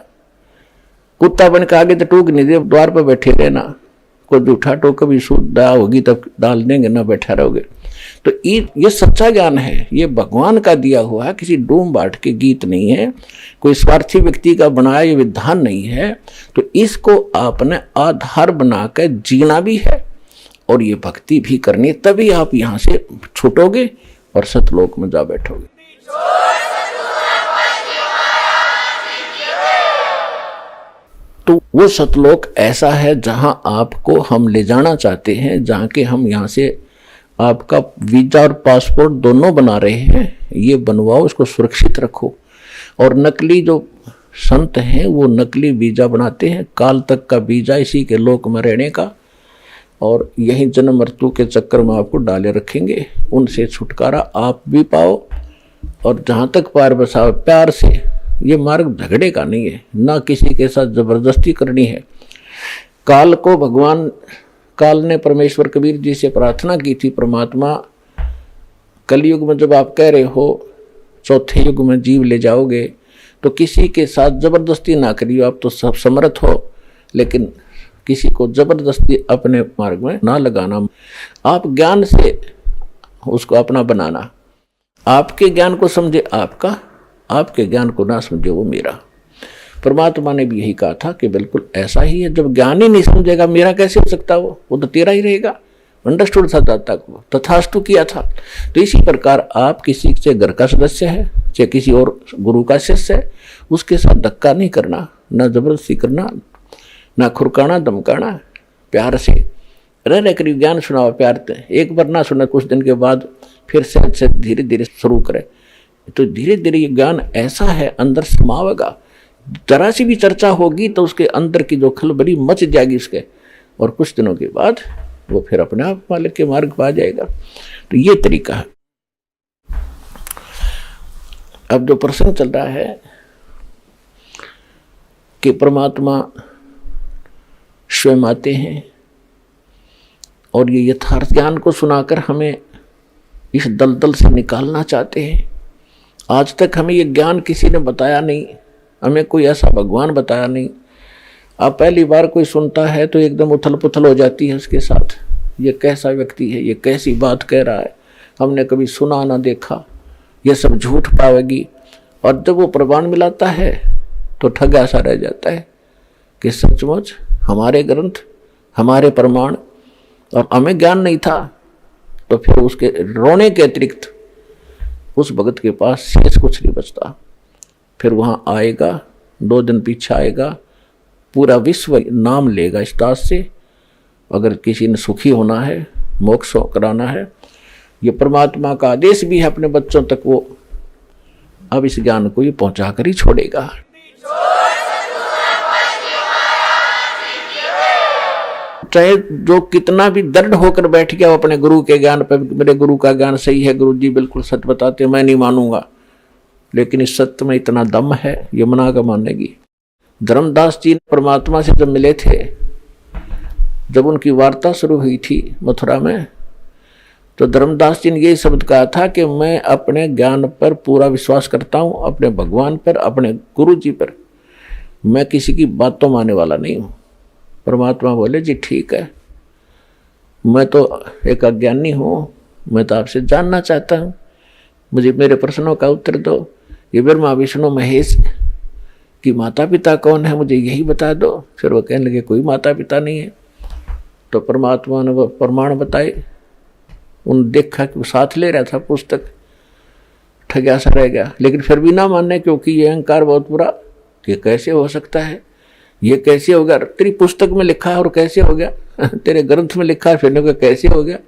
कुत्ता बन के आगे तो टूक नहीं दे, द्वार पर बैठे रहना, कोई जूठा टोक भी शुद्ध दया होगी तब डाल देंगे, ना बैठा रहोगे। तो ये सच्चा ज्ञान है, ये भगवान का दिया हुआ है, किसी डूम बाट के गीत नहीं है, कोई स्वार्थी व्यक्ति का बनाया ये विधान नहीं है। तो इसको आपने आधार बनाकर जीना भी है और ये भक्ति भी करनी, तभी आप यहां से छूटोगे और सतलोक में जा बैठोगे। तो वो सतलोक ऐसा है जहां आपको हम ले जाना चाहते हैं, जहां के हम यहां से आपका वीजा और पासपोर्ट दोनों बना रहे हैं। ये बनवाओ, इसको सुरक्षित रखो। और नकली जो संत हैं वो नकली वीजा बनाते हैं, काल तक का वीजा इसी के लोक में रहने का, और यही जन्म मृत्यु के चक्कर में आपको डाले रखेंगे। उनसे छुटकारा आप भी पाओ, और जहाँ तक पार बसाओ प्यार से। ये मार्ग झगड़े का नहीं है, ना किसी के साथ जबरदस्ती करनी है। काल को भगवान, काल ने परमेश्वर कबीर जी से प्रार्थना की थी, परमात्मा कलयुग में जब आप कह रहे हो चौथे युग में जीव ले जाओगे, तो किसी के साथ जबरदस्ती ना करियो, आप तो सब समर्थ हो, लेकिन किसी को जबरदस्ती अपने मार्ग में ना लगाना। आप ज्ञान से उसको अपना बनाना, आपके ज्ञान को समझे आपका, आपके ज्ञान को ना समझे वो मेरा। परमात्मा ने भी यही कहा था कि बिल्कुल ऐसा ही है, जब ज्ञान ही नहीं समझेगा मेरा कैसे हो सकता, वो तो तेरा ही रहेगा। अंडरस्टूड था दाता को, तथास्तु किया था। तो इसी प्रकार आप किसी से घर का सदस्य है, चाहे किसी और गुरु का शिष्य है, उसके साथ धक्का नहीं करना, ना जबरदस्ती करना, ना खुरकाना धमकाना, प्यार से रह करीब ज्ञान सुनाओ प्यार से। एक बार ना सुना, कुछ दिन के बाद फिर से धीरे धीरे शुरू करे, तो धीरे धीरे ये ज्ञान ऐसा है अंदर समावेगा। जरा सी भी चर्चा होगी तो उसके अंदर की जो खलबली मच जाएगी उसके, और कुछ दिनों के बाद वो फिर अपने आप मालिक के मार्ग पर आ जाएगा। तो ये तरीका है। अब जो प्रसंग चल रहा है कि परमात्मा स्वयं आते हैं और ये यथार्थ ज्ञान को सुनाकर हमें इस दलदल से निकालना चाहते हैं। आज तक हमें ये ज्ञान किसी ने बताया नहीं, हमें कोई ऐसा भगवान बताया नहीं। अब पहली बार कोई सुनता है तो एकदम उथल पुथल हो जाती है उसके साथ, ये कैसा व्यक्ति है, ये कैसी बात कह रहा है, हमने कभी सुना ना देखा, ये सब झूठ पावेगी। और जब वो प्रमाण मिलाता है तो ठगा सा रह जाता है कि सचमुच हमारे ग्रंथ, हमारे प्रमाण, और हमें ज्ञान नहीं था। तो फिर उसके रोने के अतिरिक्त उस भगत के पास शेष कुछ नहीं बचता। फिर वहाँ आएगा, 2 दिन पीछे आएगा, पूरा विश्व नाम लेगा इस दास से। अगर किसी ने सुखी होना है, मोक्ष कराना है, ये परमात्मा का आदेश भी है अपने बच्चों तक, वो अब इस ज्ञान को ये पहुंचा कर ही छोड़ेगा। चाहे जो कितना भी दृढ़ होकर बैठ गया वो अपने गुरु के ज्ञान पर, मेरे गुरु का ज्ञान सही है, गुरु जी बिल्कुल सच बताते, मैं नहीं मानूंगा, लेकिन इस सत्य में इतना दम है, ये मना कर मानेगी। धर्मदास जी परमात्मा से जब मिले थे, जब उनकी वार्ता शुरू हुई थी मथुरा में, तो धर्मदास जी ने यही शब्द कहा था कि मैं अपने ज्ञान पर पूरा विश्वास करता हूँ, अपने भगवान पर, अपने गुरु जी पर, मैं किसी की बात तो मानने वाला नहीं हूँ। परमात्मा बोले जी ठीक है, मैं तो एक अज्ञानी हूँ, मैं तो आपसे जानना चाहता हूँ, मुझे मेरे प्रश्नों का उत्तर दो। ये ब्रह्मा विष्णु महेश की माता पिता कौन है, मुझे यही बता दो। फिर वो कहने लगे कोई माता पिता नहीं है। तो परमात्मा ने वो प्रमाण बताए उन देखा कि वो साथ ले रहा था पुस्तक, ठगा सा रह गया। लेकिन फिर भी ना मानने, क्योंकि ये अहंकार बहुत बुरा, कि कैसे हो सकता है, ये कैसे हो गया, तेरी पुस्तक में लिखा है और कैसे हो गया, तेरे ग्रंथ में लिखा है, फिर कैसे हो गया।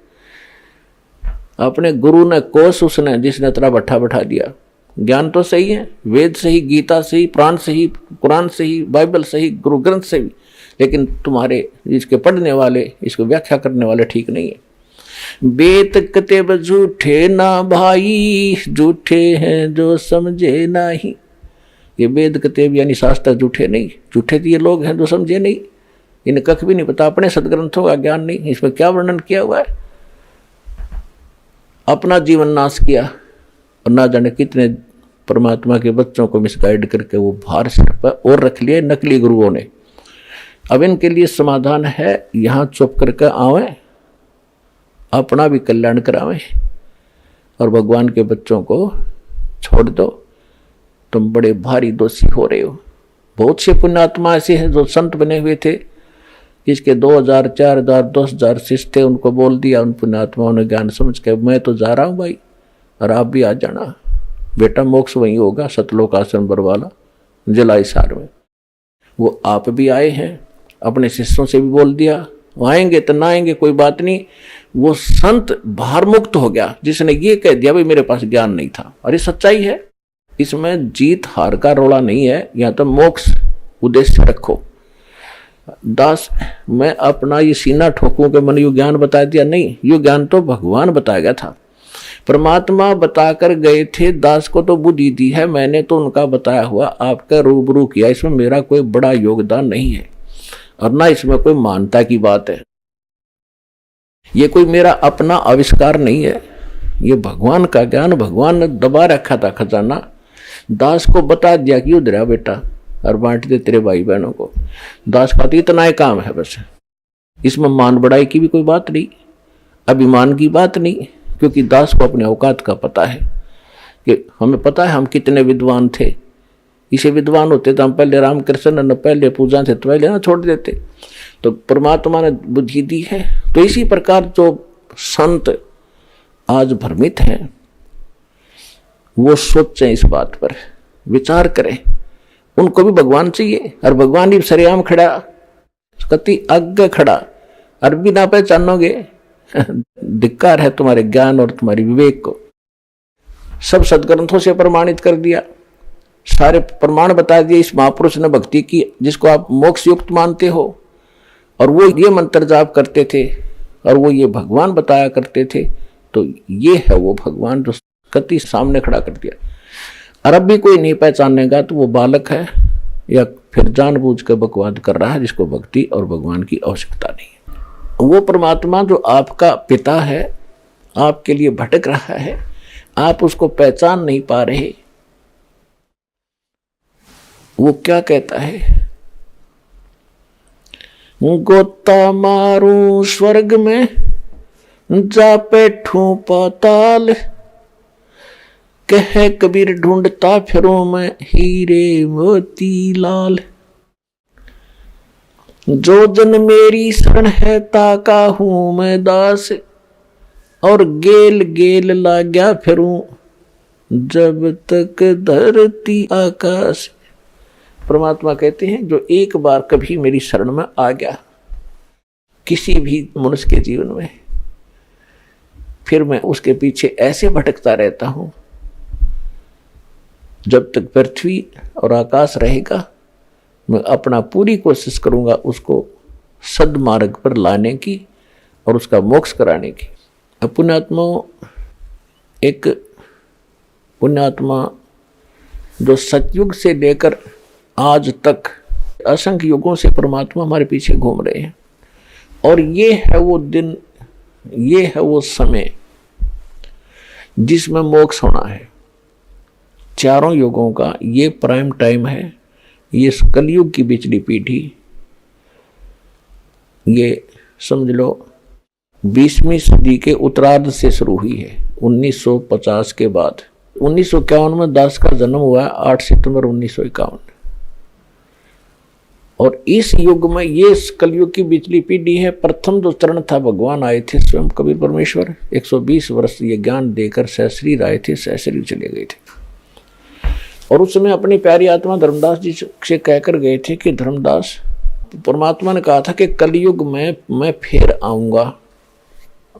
अपने गुरु ने कोस उसने जिसने तेरा भट्ठा बैठा दिया। ज्ञान तो सही है, वेद सही, गीता सही, पुराण सही, कुरान सही, बाइबल सही, गुरु ग्रंथ सही, लेकिन तुम्हारे इसके पढ़ने वाले, इसको व्याख्या करने वाले ठीक नहीं है। बेत कतेब झूठे ना भाई, झूठे हैं जो समझे नहीं। ये वेद कतेब यानी शास्त्र झूठे नहीं, झूठे तो ये लोग हैं जो समझे नहीं, इन्हें कख भी नहीं पता, अपने सदग्रंथों का ज्ञान नहीं। इसमें क्या वर्णन किया हुआ है, अपना जीवन नाश किया और ना जाने कितने परमात्मा के बच्चों को मिसगाइड करके वो भार सिर पर और रख लिए नकली गुरुओं ने। अब इनके लिए समाधान है, यहाँ चुप करके आवे, अपना भी कल्याण करावे और भगवान के बच्चों को छोड़ दो। तुम बड़े भारी दोषी हो रहे हो। बहुत से पुण्यात्मा ऐसे हैं जो संत बने हुए थे, इसके 2000, 4000, 10,000 शिष्य थे, उनको बोल दिया उन पुण्यात्माओं ने ज्ञान समझ के, मैं तो जा रहा हूँ भाई और आप भी आ जाना, बेटा मोक्ष वहीं होगा, सतलोक आश्रम बरवाला जलाई सार में। वो आप भी आए हैं, अपने शिष्यों से भी बोल दिया, आएंगे तो ना आएंगे कोई बात नहीं। वो संत भार मुक्त हो गया जिसने ये कह दिया भाई मेरे पास ज्ञान नहीं था। अरे सच्चाई है, इसमें जीत हार का रोला नहीं है, या तो मोक्ष उद्देश्य रखो। दास मैं अपना ये सीना ठोकूं कि मैंने यो ज्ञान बता दिया, नहीं, यो ज्ञान तो भगवान बताया गया था, परमात्मा बताकर गए थे। दास को तो बुद्धि दी है, मैंने तो उनका बताया हुआ आपका रूबरू किया, इसमें मेरा कोई बड़ा योगदान नहीं है और ना इसमें कोई मानता की बात है। ये कोई मेरा अपना आविष्कार नहीं है, ये भगवान का ज्ञान भगवान ने दबा रखा था खजाना। दास को बता दिया कि उधर बेटा और बांट दे तेरे भाई बहनों को। दास का तो इतना ही काम है बस, इसमें मान बढ़ाई की भी कोई बात नहीं, अभिमान की बात नहीं, क्योंकि दास को अपने औकात का पता है कि हमें पता है हम कितने विद्वान थे। इसे विद्वान होते तो हम पहले रामकृष्ण न पहले पूजा थे तो पहले ना छोड़ देते। तो परमात्मा ने बुद्धि दी है। तो इसी प्रकार जो संत आज भ्रमित हैं वो सोचें, इस बात पर विचार करें, उनको भी भगवान चाहिए और भगवान ही सरेआम खड़ा, कति आगे खड़ा और भी ना पहचानोगे, धिक्कार है तुम्हारे ज्ञान और तुम्हारी विवेक को। सब सदग्रंथों से प्रमाणित कर दिया, सारे प्रमाण बता दिए इस महापुरुष ने भक्ति की जिसको आप मोक्ष युक्त मानते हो, और वो ये मंत्र जाप करते थे और वो ये भगवान बताया करते थे। तो ये है वो भगवान जो कति सामने खड़ा कर दिया। और अब भी कोई नहीं पहचानेगा तो वो बालक है या फिर जानबूझ कर बकवाद कर रहा है जिसको भक्ति और भगवान की आवश्यकता नहीं है। वो परमात्मा जो आपका पिता है आपके लिए भटक रहा है, आप उसको पहचान नहीं पा रहे। वो क्या कहता है, गोता मारूं स्वर्ग में जा बैठूं पाताल, कह कबीर ढूंढता फिरूं मैं हीरे मोती लाल। जो जन मेरी शरण है ताका हूं मैं दास, और गेल गेल लाग्या फिरूं जब तक धरती आकाश। परमात्मा कहते हैं जो एक बार कभी मेरी शरण में आ गया किसी भी मनुष्य के जीवन में, फिर मैं उसके पीछे ऐसे भटकता रहता हूं जब तक पृथ्वी और आकाश रहेगा। मैं अपना पूरी कोशिश करूंगा उसको सद्मार्ग पर लाने की और उसका मोक्ष कराने की। पुण्यात्मा, एक पुण्यात्मा जो सतयुग से लेकर आज तक असंख्य युगों से परमात्मा हमारे पीछे घूम रहे हैं, और ये है वो दिन, ये है वो समय जिसमें मोक्ष होना है। चारों युगों का ये प्राइम टाइम है। ये कलयुग की बिचली पीढ़ी, ये समझ लो 20वीं सदी के उत्तरार्ध से शुरू हुई है। 1950 के बाद 1951 में दास का जन्म हुआ, 8 सितंबर 1951। और इस युग में ये कलयुग की बिचली पीढ़ी है। प्रथम जो चरण था, भगवान आए थे स्वयं कबीर परमेश्वर, 120 वर्ष ये ज्ञान देकर सहस्रीर आए थे, सहस्रीर चले गए थे। और उस समय अपनी प्यारी आत्मा धर्मदास जी से कहकर गए थे कि धर्मदास, परमात्मा ने कहा था कि कलयुग में मैं फिर आऊंगा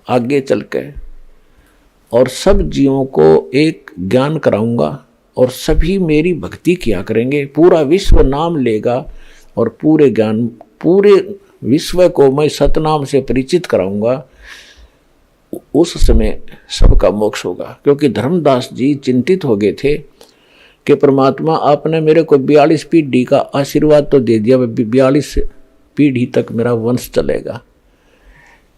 आगे चल के, और सब जीवों को एक ज्ञान कराऊंगा और सभी मेरी भक्ति किया करेंगे, पूरा विश्व नाम लेगा और पूरे ज्ञान, पूरे विश्व को मैं सतनाम से परिचित कराऊंगा। उस समय सबका मोक्ष होगा। क्योंकि धर्मदास जी चिंतित हो गए थे कि परमात्मा आपने मेरे को 42 पीढ़ी का आशीर्वाद तो दे दिया, 42 पीढ़ी तक मेरा वंश चलेगा,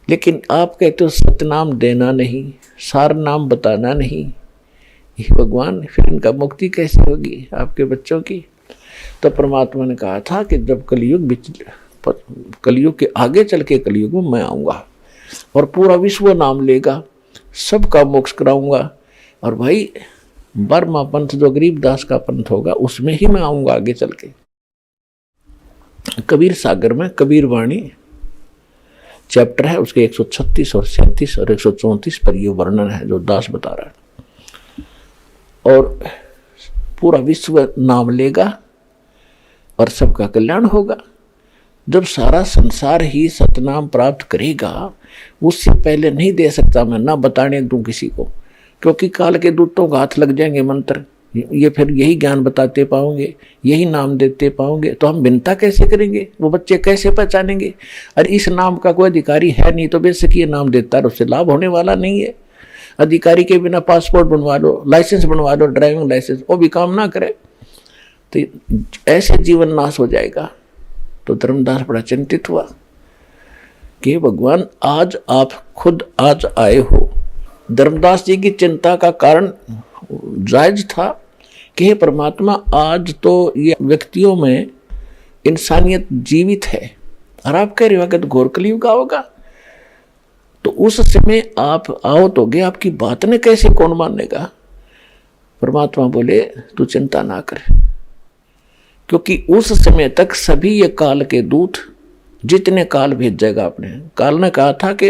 लेकिन आप कहते हो सतनाम देना नहीं, सार नाम बताना नहीं। ये भगवान, फिर इनका मुक्ति कैसे होगी आपके बच्चों की? तो परमात्मा ने कहा था कि जब कलयुग के आगे चल के कलयुग में मैं आऊँगा और पूरा विश्व नाम लेगा, सबका मोक्ष कराऊंगा। और भाई 12वां पंथ जो गरीबदास का पंथ होगा उसमें ही मैं आऊँगा आगे चल के। कबीर सागर में कबीर वाणी चैप्टर है, उसके 136 और 37 और 134 पर ये वर्णन है जो दास बता रहा है। और पूरा विश्व नाम लेगा और सबका कल्याण होगा। जब सारा संसार ही सतनाम प्राप्त करेगा, उससे पहले नहीं दे सकता मैं, ना बताने दूं किसी को, क्योंकि काल के दूतों का हाथ लग जाएंगे मंत्र, ये फिर यही ज्ञान बताते पाओगे, यही नाम देते पाओगे, तो हम भिन्नता कैसे करेंगे? वो बच्चे कैसे पहचानेंगे? और इस नाम का कोई अधिकारी है नहीं, तो बेशक ये नाम देता है, उससे लाभ होने वाला नहीं है। अधिकारी के बिना पासपोर्ट बनवा लो, लाइसेंस बनवा लो, ड्राइविंग लाइसेंस, वो भी काम ना करे तो ऐसे जीवन नाश हो जाएगा। तो धर्मदास बड़ा चिंतित हुआ कि भगवान आज आप खुद आज आए हो। धर्मदास जी की चिंता का कारण जायज था कि हे परमात्मा, आज तो ये व्यक्तियों में इंसानियत जीवित है और आप कह रहे हो कि तो घोर कलयुग होगा, तो उस समय आप आओ तो गे, आपकी बात ने कैसे कौन मानेगा? परमात्मा बोले तू चिंता ना कर, क्योंकि उस समय तक सभी ये काल के दूत जितने काल भेजेगा आपने, काल ने कहा था कि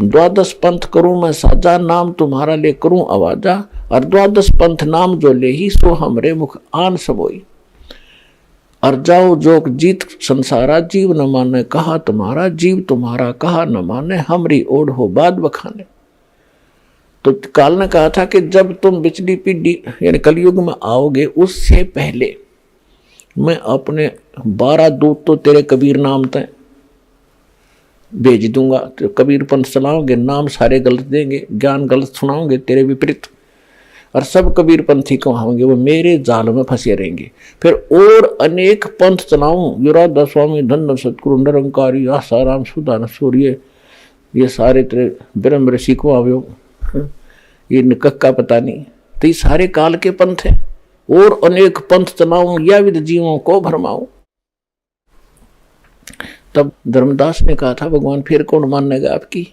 12 पंथ करूं मैं साजा, नाम तुम्हारा ले करूं आवाजा, और 12 पंथ नाम जो ले ही सो हमरे मुख आन सबोई, और जाओ जोग जीत संसारा, जीव न माने कहा तुम्हारा, जीव तुम्हारा कहा न माने, हमरी ओढ़ हो बाद बखाने। तो काल ने कहा था कि जब तुम बिचली पीढ़ी यानी कलयुग में आओगे, उससे पहले मैं अपने 12 दूत तो तेरे कबीर नाम तय भेज दूंगा। तो कबीर पंथ चलाओगे, नाम सारे गलत देंगे, ज्ञान गलत सुनाओगे तेरे विपरीत, और सब कबीर पंथी कहाओगे, वो मेरे जाल में फंसे रहेंगे। फिर और अनेक पंथ चलाऊं, युराधा स्वामी धन सतगुरु निरंकारी आसाराम सुदान सूर्य, ये सारे तेरे ब्रह्म ऋषि को आवो, ये निकक्का पता नहीं, तो ये सारे काल के पंथ हैं। और अनेक पंथ चलाऊं या विद जीवों को भरमाऊं। तब धर्मदास ने कहा था भगवान फिर कौन मानेगा आपकी?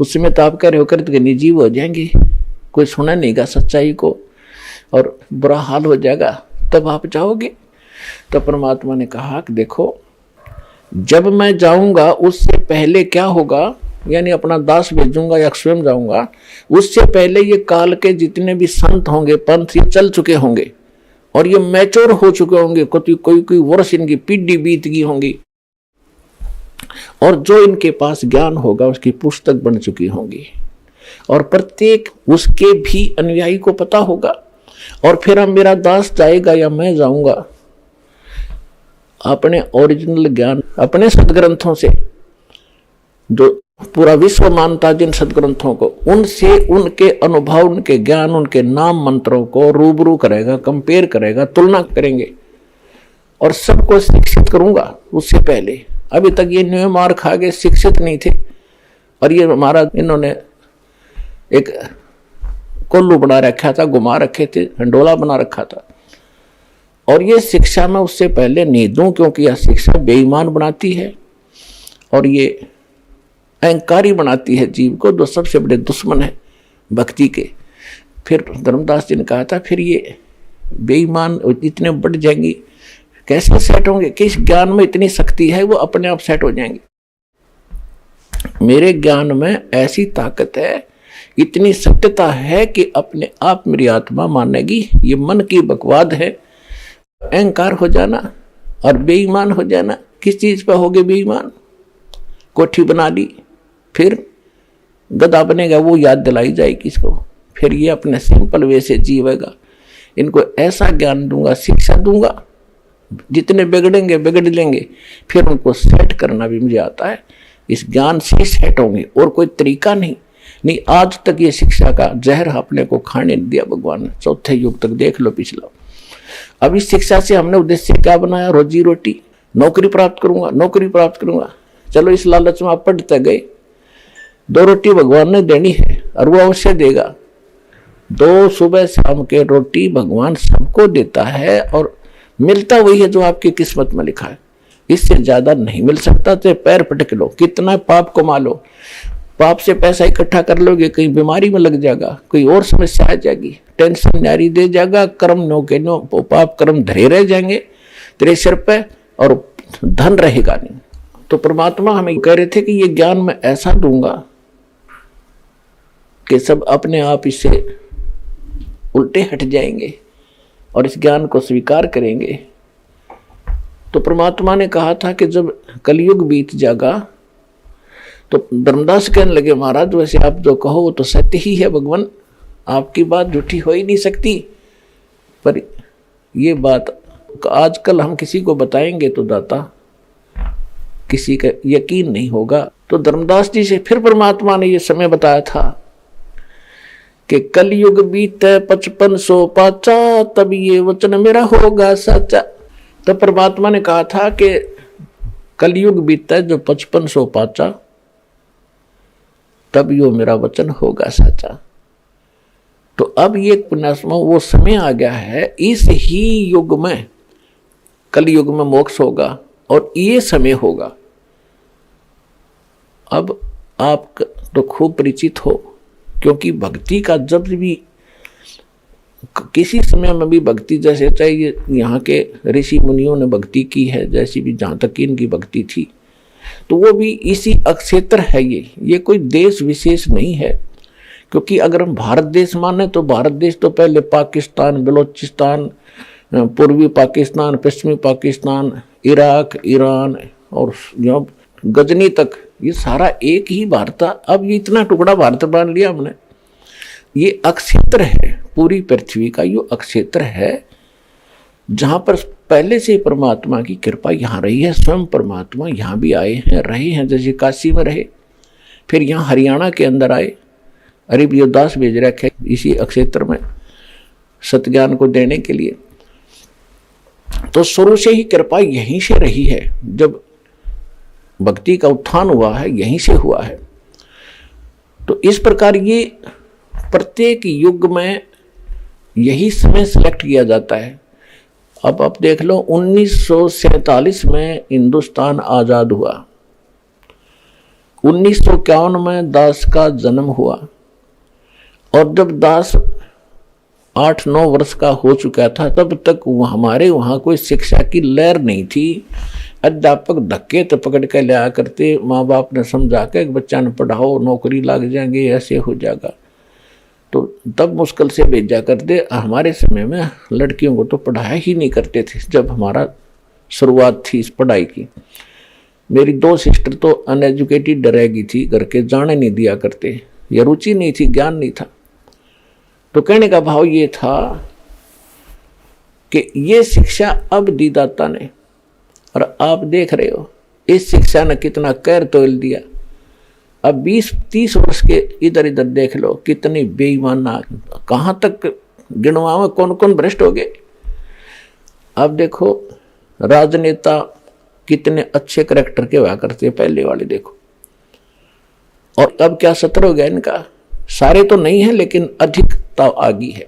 उस समय तो आप कह रहे हो कर जीव हो जाएंगे, कोई सुना नहीं गा सच्चाई को और बुरा हाल हो जाएगा, तब आप जाओगे। तो परमात्मा ने कहा कि देखो, जब मैं जाऊंगा उससे पहले क्या होगा, यानी अपना दास भेजूंगा या स्वयं जाऊंगा, उससे पहले ये काल के जितने भी संत होंगे, पंथ ये चल चुके होंगे और ये मैच्योर हो चुके होंगे, कोई वर्ष इनकी पीढ़ी बीत गई होंगी, और जो इनके पास ज्ञान होगा उसकी पुस्तक बन चुकी होंगी, और प्रत्येक उसके भी अनुयायी को पता होगा। और फिर हम मेरा दास जाएगा या मैं जाऊंगा अपने ओरिजिनल ज्ञान, अपने सदग्रंथों से, जो पूरा विश्व मानता जिन सदग्रंथों को, उनसे उनके अनुभव, उनके ज्ञान, उनके नाम मंत्रों को रूबरू करेगा, कंपेयर करेगा, तुलना करेंगे, और सबको शिक्षित करूंगा। उससे पहले अभी तक ये न्यू मार खा के शिक्षित नहीं थे, और ये हमारा इन्होंने एक कोल्लू बना रखा था, घुमा रखे थे, हंडोला बना रखा था, और ये शिक्षा में उससे पहले नहीं दूं, क्योंकि यह शिक्षा बेईमान बनाती है और ये अहंकारी बनाती है जीव को, जो सबसे बड़े दुश्मन है भक्ति के। फिर धर्मदास जी ने कहा था फिर ये बेईमान इतने बढ़ जाएंगी, कैसे सेट होंगे कि इस ज्ञान में इतनी शक्ति है, वो अपने आप सेट हो जाएंगे। मेरे ज्ञान में ऐसी ताकत है, इतनी सत्यता है कि अपने आप मेरी आत्मा मानेगी ये मन की बकवाद है। अहंकार हो जाना और बेईमान हो जाना, किस चीज पर हो गए बेईमान? कोठी बना ली, फिर गधा बनेगा, वो याद दिलाई जाएगी इसको, फिर ये अपने सिंपल वे से जीवेगा। इनको ऐसा ज्ञान दूंगा, शिक्षा दूंगा, जितने बिगड़ेंगे बिगड़ लेंगे, फिर उनको सेट करना भी मुझे आता है। इस ज्ञान से सेट होंगे, और कोई तरीका नहीं। आज तक ये शिक्षा का जहर अपने को खाने दिया भगवान ने। चौथे युग तक देख लो पिछला। अब इस शिक्षा से हमने उद्देश्य क्या बनाया? रोजी रोटी, नौकरी प्राप्त करूंगा, नौकरी प्राप्त करूंगा। चलो इस लालच में आप पढ़ते गए, 2 रोटी भगवान ने देनी है और वो अवश्य देगा। 2 सुबह शाम के रोटी भगवान सबको देता है, और मिलता वही है जो आपकी किस्मत में लिखा है। इससे ज्यादा नहीं मिल सकता। तो पैर पटक लो, कितना पाप कमा लो, पाप से पैसा इकट्ठा कर लोगे, कहीं बीमारी में लग जाएगा, कोई और समस्या आ जाएगी, टेंशन न्यारी दे जाएगा, कर्म नो के नो पाप कर्म धरे रह जाएंगे तेरे सिर पे, और धन रहेगा नहीं। तो परमात्मा हमें कह रहे थे कि ये ज्ञान मैं ऐसा दूंगा कि सब अपने आप इससे उल्टे हट जाएंगे और इस ज्ञान को स्वीकार करेंगे। तो परमात्मा ने कहा था कि जब कलयुग बीत जाएगा तो धर्मदास कहने लगे, महाराज वैसे आप जो कहो वो तो सत्य ही है भगवान, आपकी बात झूठी हो ही नहीं सकती, पर ये बात आजकल हम किसी को बताएंगे तो दाता किसी का यकीन नहीं होगा। तो धर्मदास जी से फिर परमात्मा ने ये समय बताया था कि कलयुग बीते 5500 पाचा, तब ये वचन मेरा होगा सच्चा। तो परमात्मा ने कहा था कि कलयुग बीता जो 5500 पाचा, तब यो मेरा वचन होगा सच्चा। तो अब ये पुण्यात्मा वो समय आ गया है, इस ही युग में, कलयुग में मोक्ष होगा और ये समय होगा। अब आप तो खूब परिचित हो, क्योंकि भक्ति का जब भी किसी समय में भी भक्ति, जैसे चाहिए यहाँ के ऋषि मुनियों ने भक्ति की है, जैसी भी जहाँ तक इनकी भक्ति थी, तो वो भी इसी अक्षेत्र है। ये कोई देश विशेष नहीं है, क्योंकि अगर हम भारत देश माने तो भारत देश तो पहले पाकिस्तान, बलोचिस्तान, पूर्वी पाकिस्तान, पश्चिमी पाकिस्तान, इराक, ईरान और गजनी तक, ये सारा एक ही भारत था। अब ये इतना टुकड़ा भारत मान लिया हमने। ये अक्षेत्र है, पूरी पृथ्वी का ये अक्षेत्र है, जहां पर पहले से परमात्मा की कृपा यहाँ रही है। स्वयं परमात्मा यहाँ भी आए हैं, रहे हैं, जैसे काशी में रहे, फिर यहाँ हरियाणा के अंदर आए, अरिबियोदास भेज रखे इसी अक्षेत्र में सतज्ञान को देने के लिए। तो शुरू से ही कृपा यहीं से रही है, जब भक्ति का उत्थान हुआ है यहीं से हुआ है। तो इस प्रकार ये प्रत्येक युग में यही समय सिलेक्ट किया जाता है। अब आप देख लो, 1947 में हिंदुस्तान आजाद हुआ, 1951 में दास का जन्म हुआ, और जब दास 8-9 वर्ष का हो चुका था तब तक हमारे वहाँ कोई शिक्षा की लहर नहीं थी। अध्यापक धक्के तो पकड़ के लिया करते, माँ बाप ने समझा के बच्चा ने पढ़ाओ, नौकरी लग जाएंगे, ऐसे हो जाएगा, तो तब मुश्किल से भेजा करते। हमारे समय में लड़कियों को तो पढ़ाया ही नहीं करते थे जब हमारा शुरुआत थी इस पढ़ाई की। मेरी 2 सिस्टर तो अनएजुकेटेड रहेगी थी, घर के जाने नहीं दिया करते, या रुचि नहीं थी, ज्ञान नहीं था। तो कहने का भाव ये था कि ये शिक्षा अब दी दाता ने, और आप देख रहे हो इस शिक्षा ने कितना कहर तोल दिया। अब 20-30 वर्ष के इधर इधर देख लो, कितनी बेईमाना, कहाँ तक गिनवा में कौन कौन भ्रष्ट हो गए। अब देखो राजनेता कितने अच्छे करैक्टर के हुआ करते पहले वाले, देखो, और अब क्या सत्र हो गया इनका। सारे तो नहीं है लेकिन अधिकता आ गई है।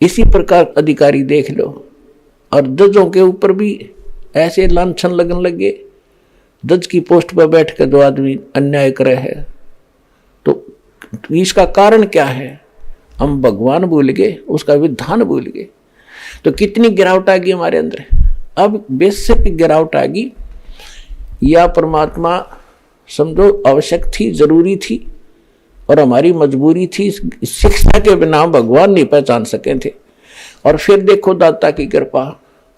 इसी प्रकार अधिकारी देख लो, और जजों के ऊपर भी ऐसे लांछन लगने लगे। जज की पोस्ट पर बैठ कर जो आदमी अन्याय करे है, तो इसका कारण क्या है? हम भगवान भूल गए, उसका विधान भूल गए। तो कितनी गिरावट आ गई हमारे अंदर। अब बेसिक गिरावट आ गई, या परमात्मा समझो आवश्यक थी, जरूरी थी और हमारी मजबूरी थी। शिक्षा के बिना भगवान नहीं पहचान सके थे। और फिर देखो दाता की कृपा,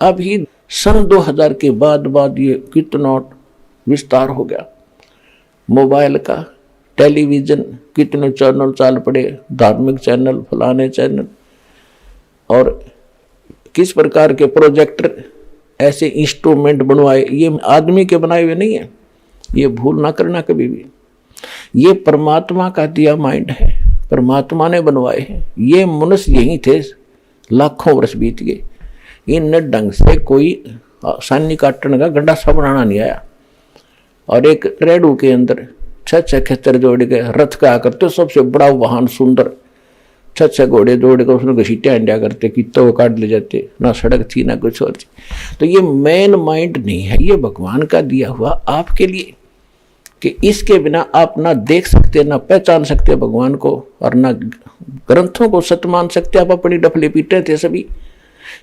अभी सन 2000 के बाद ये कितना विस्तार हो गया मोबाइल का, टेलीविजन, कितने चैनल चाल पड़े, धार्मिक चैनल, फलाने चैनल, और किस प्रकार के प्रोजेक्टर, ऐसे इंस्ट्रूमेंट बनवाए। ये आदमी के बनाए हुए नहीं है, ये भूल ना करना कभी भी। ये परमात्मा का दिया माइंड है, परमात्मा ने बनवाए हैं। ये मनुष्य यही थे, लाखों वर्ष बीत गए, इन ढंग से कोई सानी काटने का गड्ढा सा बनाना नहीं आया। और एक रेडू के अंदर 6 खेतर जोड़ के रथ का करते, सबसे बड़ा वाहन सुंदर, 6 घोड़े जोड़ कर उसने घसीटिया इंडिया करते, कितों को काट ले जाते, ना सड़क थी ना कुछ और थी। तो ये मेन माइंड नहीं है, ये भगवान का दिया हुआ आपके लिए, कि इसके बिना आप ना देख सकते, ना पहचान सकते भगवान को, और ना ग्रंथों को सत्य मान सकते। आप अपनी डफले पीटे थे सभी,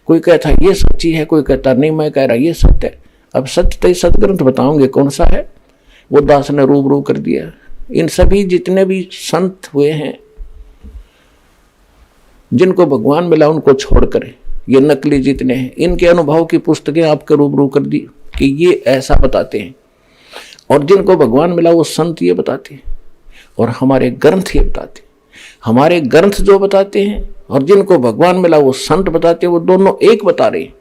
कोई कहता ये सच्ची है, कोई कहता नहीं मैं कह रहा ये सत्य है। अब सत्य तो सदग्रंथ बताओगे कौन सा है, वो दास ने रूबरू कर दिया। इन सभी जितने भी संत हुए हैं, जिनको भगवान मिला उनको छोड़कर, ये नकली जितने हैं, इनके अनुभव की पुस्तकें आपके रूबरू कर दी कि ये ऐसा बताते हैं। और जिनको भगवान मिला वो संत ये बताते हैं, और हमारे ग्रंथ ये बताते हैं। हमारे ग्रंथ जो बताते हैं और जिनको भगवान मिला वो संत बताते हैं, वो दोनों एक बता रहे हैं।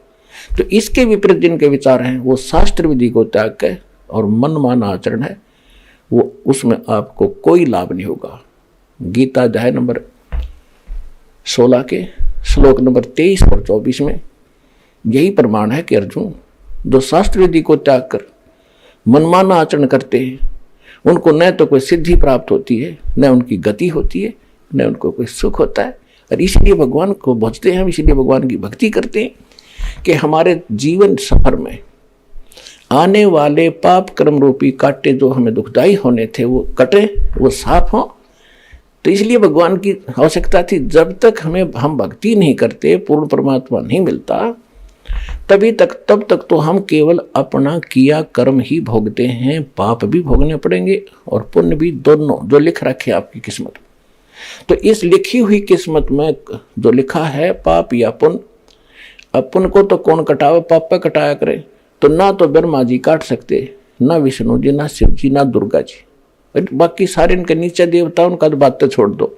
तो इसके विपरीत जिनके विचार हैं वो शास्त्र विधि को त्याग के और मनमाना आचरण है, वो उसमें आपको कोई लाभ नहीं होगा। गीता अध्याय नंबर 16 के श्लोक नंबर 23 और 24 में यही प्रमाण है कि अर्जुन, जो शास्त्र विधि को त्याग कर मनमाना आचरण करते हैं, उनको न तो कोई सिद्धि प्राप्त होती है, न उनकी गति होती है, न उनको कोई सुख होता है। और इसलिए भगवान को भजते हैं हम, इसलिए भगवान की भक्ति करते हैं कि हमारे जीवन सफर में आने वाले पाप कर्म रूपी कांटे जो हमें दुखदाई होने थे वो कटे, वो साफ हों। तो इसलिए भगवान की आवश्यकता थी। जब तक हम भक्ति नहीं करते, पूर्ण परमात्मा नहीं मिलता, तब तक तो हम केवल अपना किया कर्म ही भोगते हैं। पाप भी भोगने पड़ेंगे और पुण्य भी, दोनों जो लिख रखे आपकी किस्मत। तो इस लिखी हुई किस्मत में जो लिखा है पाप या पुण्य, अब पुण्य को तो कौन कटावे, पाप पे कटाया करे। तो ना तो ब्रह्मा जी काट सकते, ना विष्णु जी, ना शिव जी, ना दुर्गा जी, बाकी सारे इनके नीचे देवता, उनका तो बात छोड़ दो।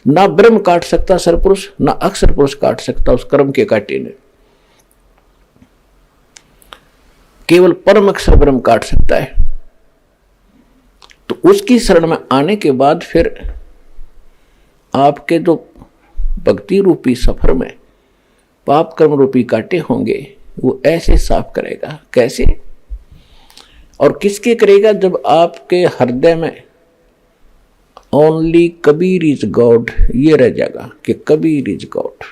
ना ब्रह्म काट सकता सरपुरुष, ना अक्षर पुरुष काट सकता उस कर्म के कांटे ने। केवल परम अक्षर ब्रह्म काट सकता है। तो उसकी शरण में आने के बाद फिर आपके जो भक्ति रूपी सफर में पाप कर्म रूपी कांटे होंगे, वो ऐसे साफ करेगा। कैसे और किसके करेगा? जब आपके हृदय में ओनली कबीर इज गॉड ये रह जाएगा कि कबीर इज गॉड,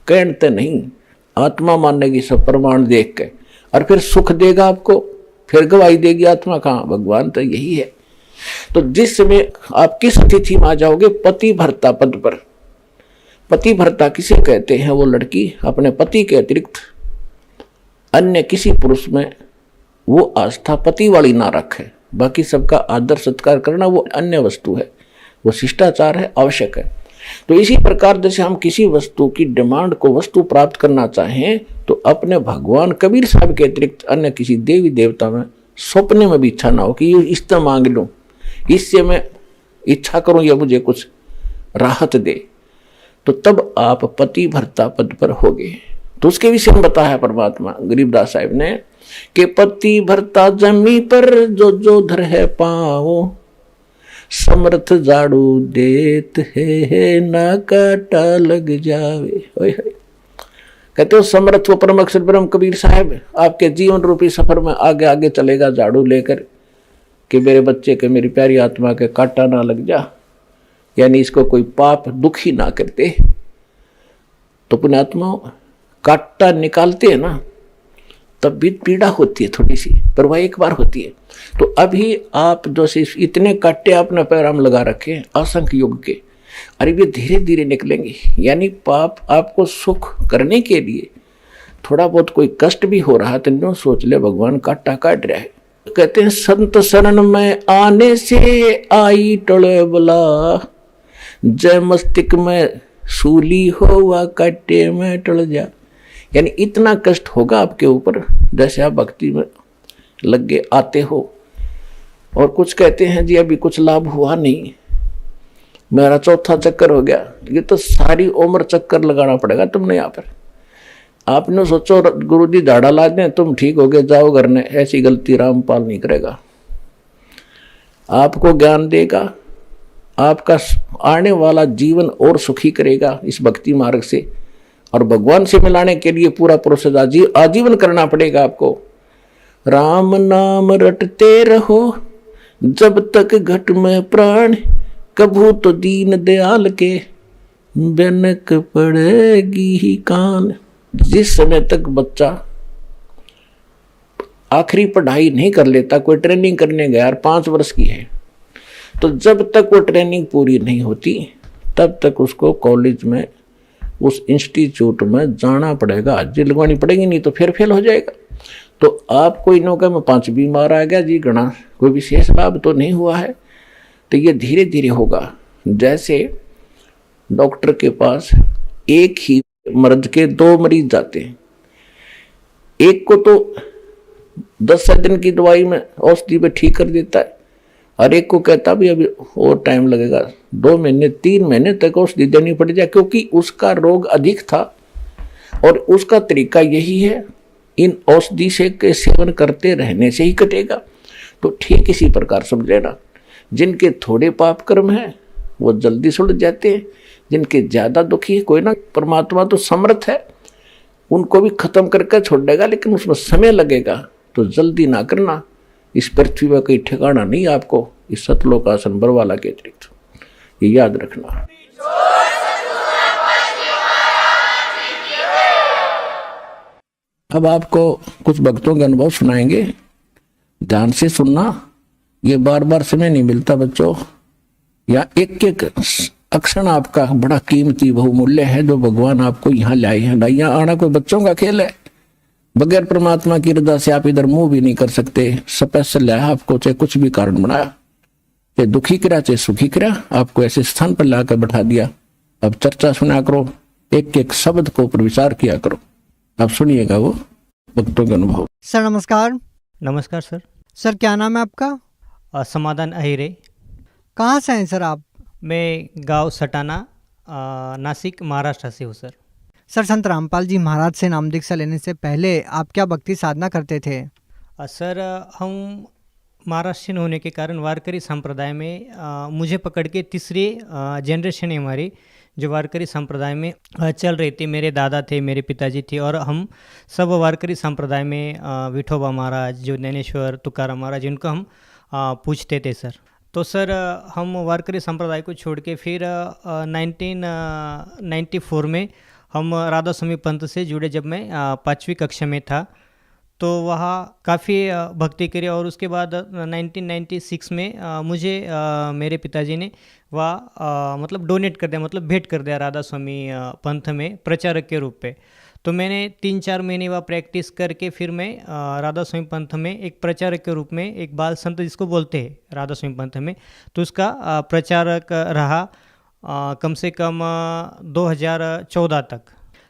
कहते नहीं, आत्मा मानेगी सब प्रमाण देख के, और फिर सुख देगा आपको, फिर गवाही देगी आत्मा। कहाँ? भगवान तो यही है। तो जिस समय आप किस स्थिति में आ जाओगे, पति भर्ता पद पर। पति भर्ता किसे कहते हैं? वो लड़की अपने पति के अतिरिक्त अन्य किसी पुरुष में वो आस्था पति वाली ना रखे। बाकी सबका आदर सत्कार करना वो अन्य वस्तु है, वो शिष्टाचार है, आवश्यक है। तो इसी प्रकार जैसे हम किसी वस्तु की डिमांड को वस्तु प्राप्त करना चाहें, तो अपने भगवान कबीर साहब के अतिरिक्त अन्य किसी देवी देवता में सपने में भी इच्छा ना हो कि ये इससे मांग लूं, इससे मैं इच्छा करूं या मुझे कुछ राहत दे। तो तब आप पति भर्ता पद पर होगे। तो उसके विषय में बताया परमात्मा गरीबदास साहिब ने कि पति भर्ता जमी पर जो जो धर है पाओ, समर्थ झाड़ू देत है ना काटा लग जावे। कहते हो समर्थ वो परम अक्षर ब्रह्म कबीर साहब आपके जीवन रूपी सफर में आगे आगे चलेगा झाड़ू लेकर कि मेरे बच्चे के, मेरी प्यारी आत्मा के काटा ना लग जा, यानी इसको कोई पाप दुखी ना करते। तो पुण्यात्मा काटा निकालते हैं ना, तब भी पीड़ा होती है थोड़ी सी, पर वह एक बार होती है। तो अभी आप जो इतने काटे आपने पैराम लगा रखे हैं असंख्य युग के, अरे ये धीरे धीरे निकलेंगे। यानी पाप आपको सुख करने के लिए थोड़ा बहुत कोई कष्ट भी हो रहा है तो नो सोच ले भगवान काटा काट रहा है। कहते हैं संत शरण में आने से आई टले बला, जय मस्तिष्क में सूली हो वा काटे में टल जा। यानी इतना कष्ट होगा आपके ऊपर जैसे आप भक्ति में लगे आते हो। और कुछ कहते हैं जी अभी कुछ लाभ हुआ नहीं, मेरा चौथा चक्कर हो गया। ये तो सारी उम्र चक्कर लगाना पड़ेगा तुमने यहाँ पर। आपने सोचो गुरु जी झाड़ा ला दें तुम ठीक हो गए जाओ घर ने, ऐसी गलती रामपाल नहीं करेगा। आपको ज्ञान देगा, आपका आने वाला जीवन और सुखी करेगा इस भक्ति मार्ग से। और भगवान से मिलाने के लिए पूरा प्रोसेस आजीवन करना पड़ेगा आपको। राम नाम रटते रहो जब तक घट में प्राण, कभू तो दीन दयाल के बेनक पड़ेगी ही कान। जिस समय तक बच्चा आखिरी पढ़ाई नहीं कर लेता, कोई ट्रेनिंग करने गया 5 वर्ष की है, तो जब तक वो ट्रेनिंग पूरी नहीं होती तब तक उसको कॉलेज में उस इंस्टीट्यूट में जाना पड़ेगा, हाजिरी लगवानी पड़ेगी, नहीं तो फिर फेल हो जाएगा। तो आप कोई नौका में 5 बीमार आ गया जी, गणा कोई विशेष लाभ तो नहीं हुआ है। तो ये धीरे धीरे होगा। जैसे डॉक्टर के पास एक ही मर्ज के 2 मरीज जाते हैं, एक को तो 10 दिन की दवाई में औषधि पे ठीक कर देता है, और एक को कहता भी अभी और टाइम लगेगा, 2 महीने 3 महीने तक औषधि देनी पड़ जाए, क्योंकि उसका रोग अधिक था और उसका तरीका यही है, इन औषधि से के सेवन करते रहने से ही कटेगा। तो ठीक इसी प्रकार समझ लेना, जिनके थोड़े पाप कर्म हैं वो जल्दी सुलझ जाते हैं, जिनके ज़्यादा दुखी है कोई ना, परमात्मा तो समर्थ है, उनको भी खत्म करके छोड़ देगा, लेकिन उसमें समय लगेगा। तो जल्दी ना करना, इस पृथ्वी में कोई ठिकाना नहीं आपको इस सतलोक आसन बरवाला के अतिरिक्त, ये याद रखना। अब आपको कुछ भक्तों के अनुभव सुनाएंगे, ध्यान से सुनना। ये बार बार समय नहीं मिलता बच्चों, या एक एक अक्षण आपका बड़ा कीमती बहुमूल्य है जो भगवान आपको यहाँ लाए हैं। यहाँ आना कोई बच्चों का खेल है, बगैर परमात्मा की रजा से आप इधर मुंह भी नहीं कर सकते। स्पेशल लाया आपको, चाहे कुछ भी कारण बनाया, चाहे दुखी करा चाहे सुखी करा, आपको ऐसे स्थान पर लाकर बैठा दिया। अब चर्चा सुना करो, एक एक शब्द को ऊपर विचार किया करो। आप सुनिएगा वो भक्तों के अनुभव। सर नमस्कार। नमस्कार सर। सर क्या नाम है आपका? समाधान अहिरे। कहाँ से हैं सर आप? मैं गांव सटाना, नासिक, महाराष्ट्र से हूँ सर। सर संत रामपाल जी महाराज से नाम दीक्षा लेने से पहले आप क्या भक्ति साधना करते थे? सर हम महाराष्ट्रियन होने के कारण वारकरी संप्रदाय में मुझे पकड़ के तीसरी जनरेशन है हमारी जो वारकरी संप्रदाय में चल रही थी। मेरे दादा थे, मेरे पिताजी थे, और हम सब वारकरी संप्रदाय में विठोबा महाराज, जो ज्ञानेश्वर, तुकाराम महाराज, इनको हम पूछते थे सर। तो सर हम वारकरी संप्रदाय को छोड़ के फिर 1994 में हम राधा स्वामी पंथ से जुड़े। जब मैं 5वीं कक्षा में था तो वहाँ काफ़ी भक्ति करी, और उसके बाद 1996 में मुझे मेरे पिताजी ने वह मतलब डोनेट कर दिया, मतलब भेंट कर दिया राधा स्वामी पंथ में प्रचारक के रूप पे। तो मैंने 3-4 महीने वह प्रैक्टिस करके फिर मैं राधा स्वामी पंथ में एक प्रचारक के रूप में, एक बाल संत जिसको बोलते हैं राधा स्वामी पंथ में, तो उसका प्रचारक रहा कम से कम 2014 तक।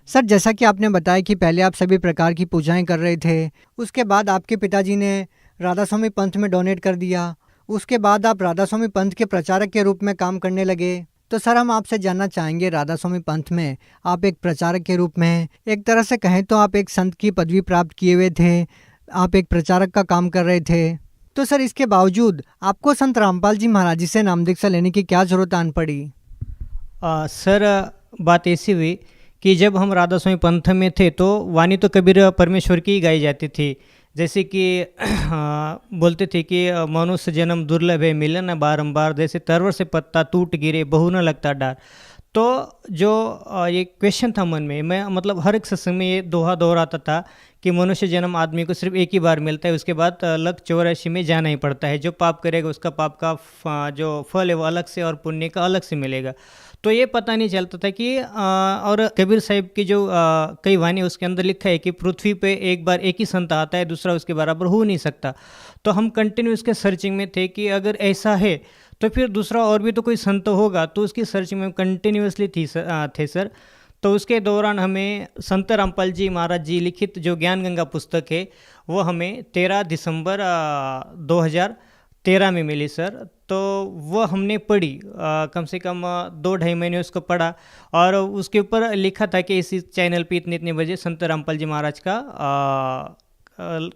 सर जैसा कि आपने बताया कि पहले आप सभी प्रकार की पूजाएं कर रहे थे, उसके बाद आपके पिताजी ने राधा स्वामी पंथ में डोनेट कर दिया, उसके बाद आप राधा स्वामी पंथ के प्रचारक के रूप में काम करने लगे। तो सर हम आपसे जानना चाहेंगे, राधा स्वामी पंथ में आप एक प्रचारक के रूप में, एक तरह से कहें तो आप एक संत की पदवी प्राप्त किए हुए थे, आप एक प्रचारक का काम कर रहे थे, तो सर इसके बावजूद आपको संत रामपाल जी महाराज जी से नाम दीक्षा लेने की क्या जरूरत आन पड़ी? सर बात ऐसी हुई कि जब हम राधा स्वामी पंथ में थे तो वाणी तो कबीर परमेश्वर की ही गाई जाती थी। जैसे कि बोलते थे कि मनुष्य जन्म दुर्लभ है, मिलन बारंबार, जैसे तरवर से पत्ता टूट गिरे, बहु न लगता डार। तो जो ये क्वेश्चन था मन में, मैं मतलब हर एक सत्संग में ये दोहा दोहराता था कि मनुष्य जन्म आदमी को सिर्फ एक ही बार मिलता है, उसके बाद अलग 84 में जाना ही पड़ता है। जो पाप करेगा उसका पाप का जो फल है वो अलग से और पुण्य का अलग से मिलेगा। तो ये पता नहीं चलता था कि और कबीर साहिब की जो कई वाणी उसके अंदर लिखा है कि पृथ्वी पे एक बार एक ही संत आता है, दूसरा उसके बराबर हो नहीं सकता। तो हम कंटिन्यू इसके सर्चिंग में थे कि अगर ऐसा है तो फिर दूसरा और भी तो कोई संत होगा, तो उसकी सर्चिंग में कंटिन्यूसली थे सर। तो उसके दौरान हमें संत रामपाल जी महाराज जी लिखित जो ज्ञान गंगा पुस्तक है वो हमें 13 दिसंबर 2013 में मिली सर। तो वो हमने पढ़ी, कम से कम 2-2.5 महीने उसको पढ़ा, और उसके ऊपर लिखा था कि इसी चैनल पे इतने इतने बजे संत रामपाल जी महाराज का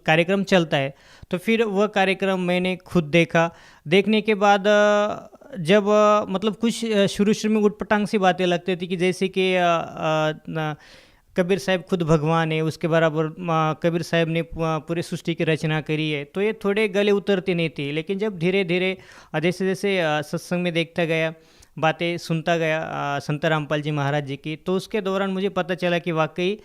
कार्यक्रम चलता है। तो फिर वह कार्यक्रम मैंने खुद देखा। देखने के बाद जब मतलब कुछ शुरू में उटपटांग सी बातें लगती थी कि जैसे कि कबीर साहब खुद भगवान है, उसके बराबर कबीर साहब ने पूरी सृष्टि की रचना करी है, तो ये थोड़े गले उतरते नहीं थे। लेकिन जब धीरे धीरे जैसे जैसे सत्संग में देखता गया, बातें सुनता गया संत रामपाल जी महाराज जी की, तो उसके दौरान मुझे पता चला कि वाकई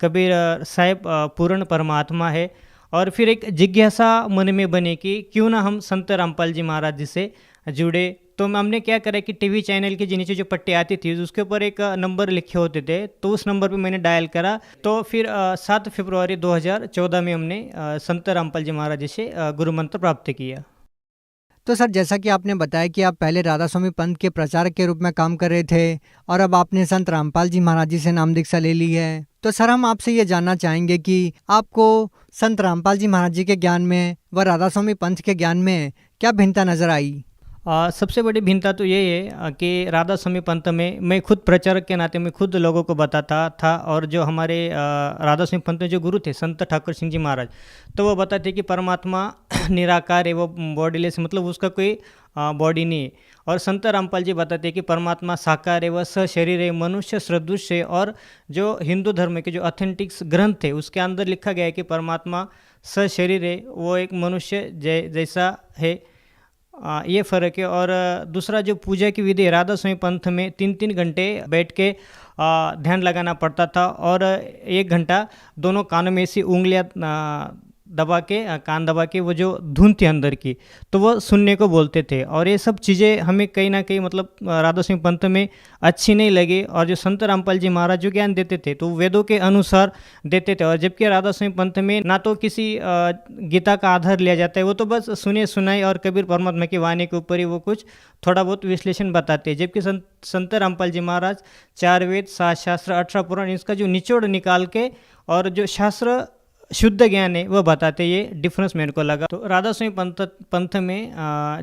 कबीर साहब पूर्ण परमात्मा है। और फिर एक जिज्ञासा मन में बने कि क्यों ना हम संत रामपाल जी महाराज जी से जुड़े। तो हमने क्या करा कि टीवी चैनल के नीचे जो पट्टी आती थी उसके ऊपर एक नंबर लिखे होते थे, तो उस नंबर पे मैंने डायल करा। तो फिर 7 फरवरी 2014 में हमने संत रामपाल जी महाराज जी से गुरु मंत्र प्राप्त किया। तो सर, जैसा कि आपने बताया कि आप पहले राधा स्वामी पंथ के प्रचारक के रूप में काम कर रहे थे और अब आपने संत रामपाल जी महाराज जी से नाम दीक्षा ले ली है, तो सर हम आपसे ये जानना चाहेंगे कि आपको संत रामपाल जी महाराज जी के ज्ञान में व राधा स्वामी पंथ के ज्ञान में क्या भिन्नता नजर आई? सबसे बड़ी भिन्नता तो ये है कि राधा स्वामी पंथ में मैं खुद प्रचारक के नाते मैं खुद लोगों को बताता था, और जो हमारे राधा स्वामी पंथ में जो गुरु थे संत ठाकुर सिंह जी महाराज, तो वो बताते कि परमात्मा निराकार है, वो बॉडीलेस, मतलब उसका कोई बॉडी नहीं है। और संत रामपाल जी बताते कि परमात्मा साकार है, वह सशरीर है, मनुष्य सदृश है। और जो हिंदू धर्म के जो ऑथेंटिक्स ग्रंथ है उसके अंदर लिखा गया है कि परमात्मा सशरीर है, वो एक मनुष्य जैसा है। ये फ़र्क है। और दूसरा जो पूजा की विधि राधा स्वामी पंथ में 3-3 घंटे बैठ के ध्यान लगाना पड़ता था, और 1 घंटा दोनों कानों में ऐसी उंगलियां दबा के कान दबा के वो जो धुन थी अंदर की, तो वो सुनने को बोलते थे। और ये सब चीज़ें हमें कहीं ना कहीं मतलब राधा स्वामी पंथ में अच्छी नहीं लगी। और जो संत रामपाल जी महाराज जो ज्ञान देते थे तो वेदों के अनुसार देते थे, और जबकि राधा स्वामी पंथ में ना तो किसी गीता का आधार लिया जाता है, वो तो बस सुने सुनाई और कबीर परमात्मा की वाणी के ऊपर ही वो कुछ थोड़ा बहुत विश्लेषण बताते हैं। जबकि संत रामपाल जी महाराज 4 वेद 7 शास्त्र 18 पुराण इसका जो निचोड़ निकाल के और जो शास्त्र शुद्ध ज्ञान है वो बताते, ये डिफरेंस मेरे को लगा। तो राधा स्वामी पंथ में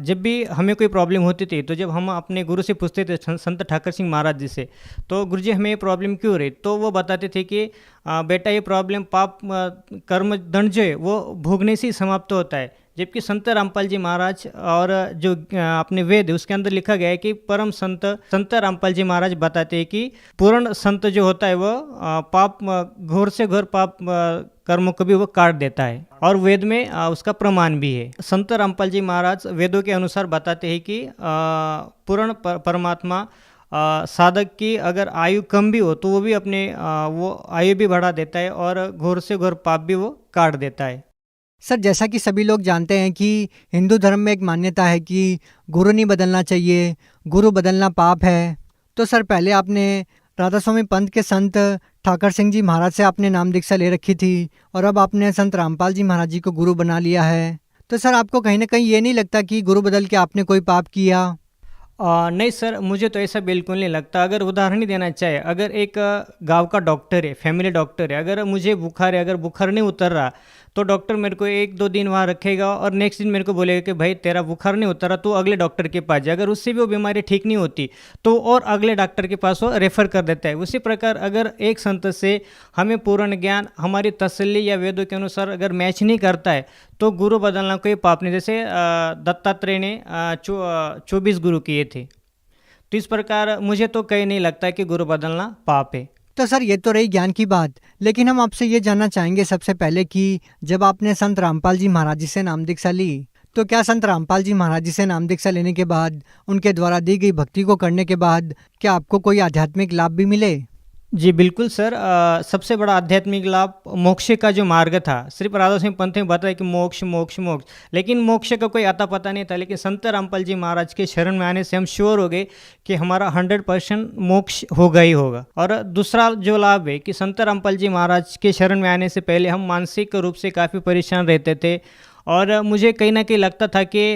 जब भी हमें कोई प्रॉब्लम होती थी, तो जब हम अपने गुरु से पूछते थे संत ठाकुर सिंह महाराज जी से, तो गुरु जी हमें ये प्रॉब्लम क्यों रही, तो वो बताते थे कि बेटा ये प्रॉब्लम पाप कर्म दंड जो है वो भोगने से ही समाप्त होता है। जबकि संत रामपाल जी महाराज और जो अपने वेद है उसके अंदर लिखा गया है कि परम संत रामपाल जी महाराज बताते हैं कि पूर्ण संत जो होता है वो पाप घोर से घोर पाप कर्मों को भी वो काट देता है, और वेद में उसका प्रमाण भी है। संत रामपाल जी महाराज वेदों के अनुसार बताते हैं कि पूर्ण परमात्मा साधक की अगर आयु कम भी हो तो वो भी अपने वो आयु भी बढ़ा देता है, और घोर से घोर पाप भी वो काट देता है। सर, जैसा कि सभी लोग जानते हैं कि हिंदू धर्म में एक मान्यता है कि गुरु नहीं बदलना चाहिए, गुरु बदलना पाप है। तो सर, पहले आपने राधा स्वामी पंथ के संत ठाकुर सिंह जी महाराज से आपने नाम दीक्षा ले रखी थी, और अब आपने संत रामपाल जी महाराज जी को गुरु बना लिया है। तो सर, आपको कहीं ना कहीं ये नहीं लगता कि गुरु बदल के आपने कोई पाप किया? नहीं सर, मुझे तो ऐसा बिल्कुल नहीं लगता। अगर उदाहरण ही देना चाहे, अगर एक गांव का डॉक्टर है, फैमिली डॉक्टर है, अगर मुझे बुखार है, अगर बुखार नहीं उतर रहा तो डॉक्टर मेरे को 1-2 दिन वहाँ रखेगा और नेक्स्ट दिन मेरे को बोलेगा कि भाई तेरा बुखार नहीं उतर रहा, तो अगले डॉक्टर के पास जा। अगर उससे भी वो बीमारी ठीक नहीं होती तो और अगले डॉक्टर के पास वो रेफ़र कर देता है। उसी प्रकार अगर एक संत से हमें पूर्ण ज्ञान हमारी तसल्ली या वेदों के अनुसार अगर मैच नहीं करता है तो गुरु बदलना कोई पाप नहीं। जैसे दत्तात्रेय ने 24 गुरु किए थे, तो इस प्रकार मुझे तो कहीं नहीं लगता कि गुरु बदलना पाप है। तो सर, ये तो रही ज्ञान की बात, लेकिन हम आपसे ये जानना चाहेंगे सबसे पहले कि जब आपने संत रामपाल जी महाराज जी से नाम दीक्षा ली, तो क्या संत रामपाल जी महाराज जी से नाम दीक्षा लेने के बाद, उनके द्वारा दी गई भक्ति को करने के बाद, क्या आपको कोई आध्यात्मिक लाभ भी मिले? जी बिल्कुल सर, सबसे बड़ा आध्यात्मिक लाभ मोक्ष का जो मार्ग था, सिर्फ राधा स्वामी पंथ में बताया कि मोक्ष मोक्ष मोक्ष, लेकिन मोक्ष का कोई अता पता नहीं था। लेकिन संत रामपाल जी महाराज के शरण में आने से हम श्योर हो गए कि हमारा 100% मोक्ष होगा ही होगा। और दूसरा जो लाभ है कि संत रामपाल जी महाराज के शरण में आने से पहले हम मानसिक रूप से काफ़ी परेशान रहते थे, और मुझे कहीं ना कहीं लगता था कि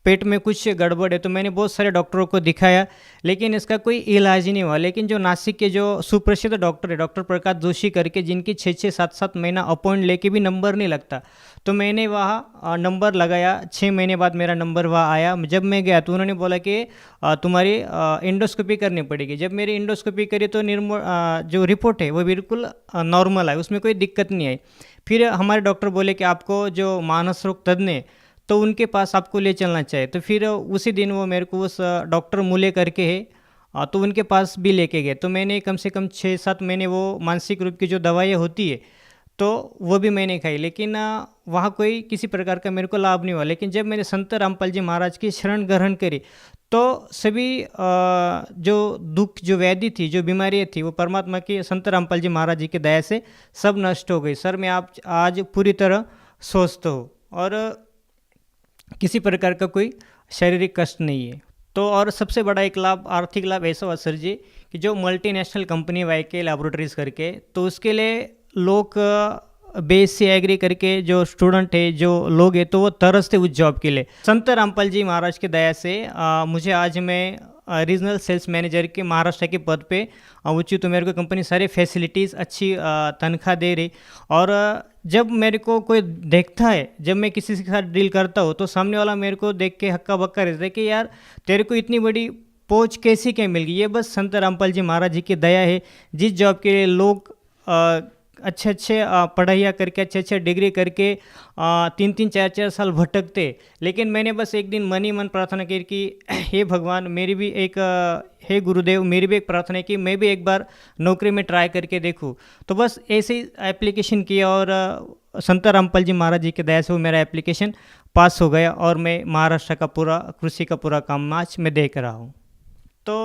पेट में कुछ गड़बड़ है। तो मैंने बहुत सारे डॉक्टरों को दिखाया, लेकिन इसका कोई इलाज ही नहीं हुआ। लेकिन जो नासिक के जो सुप्रसिद्ध डॉक्टर है, डॉक्टर प्रकाश जोशी करके, जिनकी 6-6 7-7 महीना अपॉइंट लेके भी नंबर नहीं लगता, तो मैंने वहाँ नंबर लगाया। 6 महीने बाद मेरा नंबर वहाँ आया। जब मैं गया तो उन्होंने बोला कि तुम्हारी इंडोस्कोपी करनी पड़ेगी। जब मेरी इंडोस्कोपी करी तो जो रिपोर्ट है वो बिल्कुल नॉर्मल है, उसमें कोई दिक्कत नहीं आई। फिर हमारे डॉक्टर बोले कि आपको जो मानस रोग तज्ञ है तो उनके पास आपको ले चलना चाहिए। तो फिर उसी दिन वो मेरे को उस डॉक्टर मूले करके है, तो उनके पास भी लेके गए। तो मैंने कम से कम 6-7 महीने वो मानसिक रूप की जो दवाइयाँ होती है तो वो भी मैंने खाई, लेकिन वहाँ कोई किसी प्रकार का मेरे को लाभ नहीं हुआ। लेकिन जब मैंने संत रामपाल जी महाराज की शरण ग्रहण करी तो सभी जो दुख, जो व्याधि थी, जो बीमारियाँ थी, वो परमात्मा की संत रामपाल जी महाराज जी की दया से सब नष्ट हो गई। सर मैं आप आज पूरी तरह स्वस्थ हूँ और किसी प्रकार का कोई शारीरिक कष्ट नहीं है। तो और सबसे बड़ा एक लाभ, आर्थिक लाभ ऐसा हुआ सर जी कि जो मल्टीनेशनल कंपनी वाईके लैबोरेटरीज करके, तो उसके लिए लोग BSc एग्री करके जो स्टूडेंट है, जो लोग हैं, तो वो तरसते उस जॉब के लिए। संत रामपाल जी महाराज की दया से मुझे आज मैं रीजनल सेल्स मैनेजर के महाराष्ट्र के पद पे उचित, तो मेरे को कंपनी सारी फैसिलिटीज़, अच्छी तनख्वाह दे रही। और जब मेरे को कोई देखता है, जब मैं किसी के साथ डील करता हूँ, तो सामने वाला मेरे को देख के हक्का बक्का रहता है कि यार तेरे को इतनी बड़ी पहुँच कैसी क्या मिल गई। ये बस संत रामपाल जी महाराज जी की दया है। जिस जॉब के लिए लोग अच्छे अच्छे पढ़ाइयाँ करके, अच्छे अच्छे डिग्री करके 3-3 4-4 साल भटकते, लेकिन मैंने बस एक दिन मन ही मन प्रार्थना की कि हे भगवान, मेरी भी एक हे गुरुदेव, मेरी भी एक प्रार्थना है कि मैं भी एक बार नौकरी में ट्राई करके देखूं। तो बस ऐसे ही एप्लीकेशन किया और संत रामपाल जी महाराज जी की दया से वो मेरा एप्लीकेशन पास हो गया और मैं महाराष्ट्र का पूरा कृषि का पूरा काम आज मैं देख रहा हूँ। तो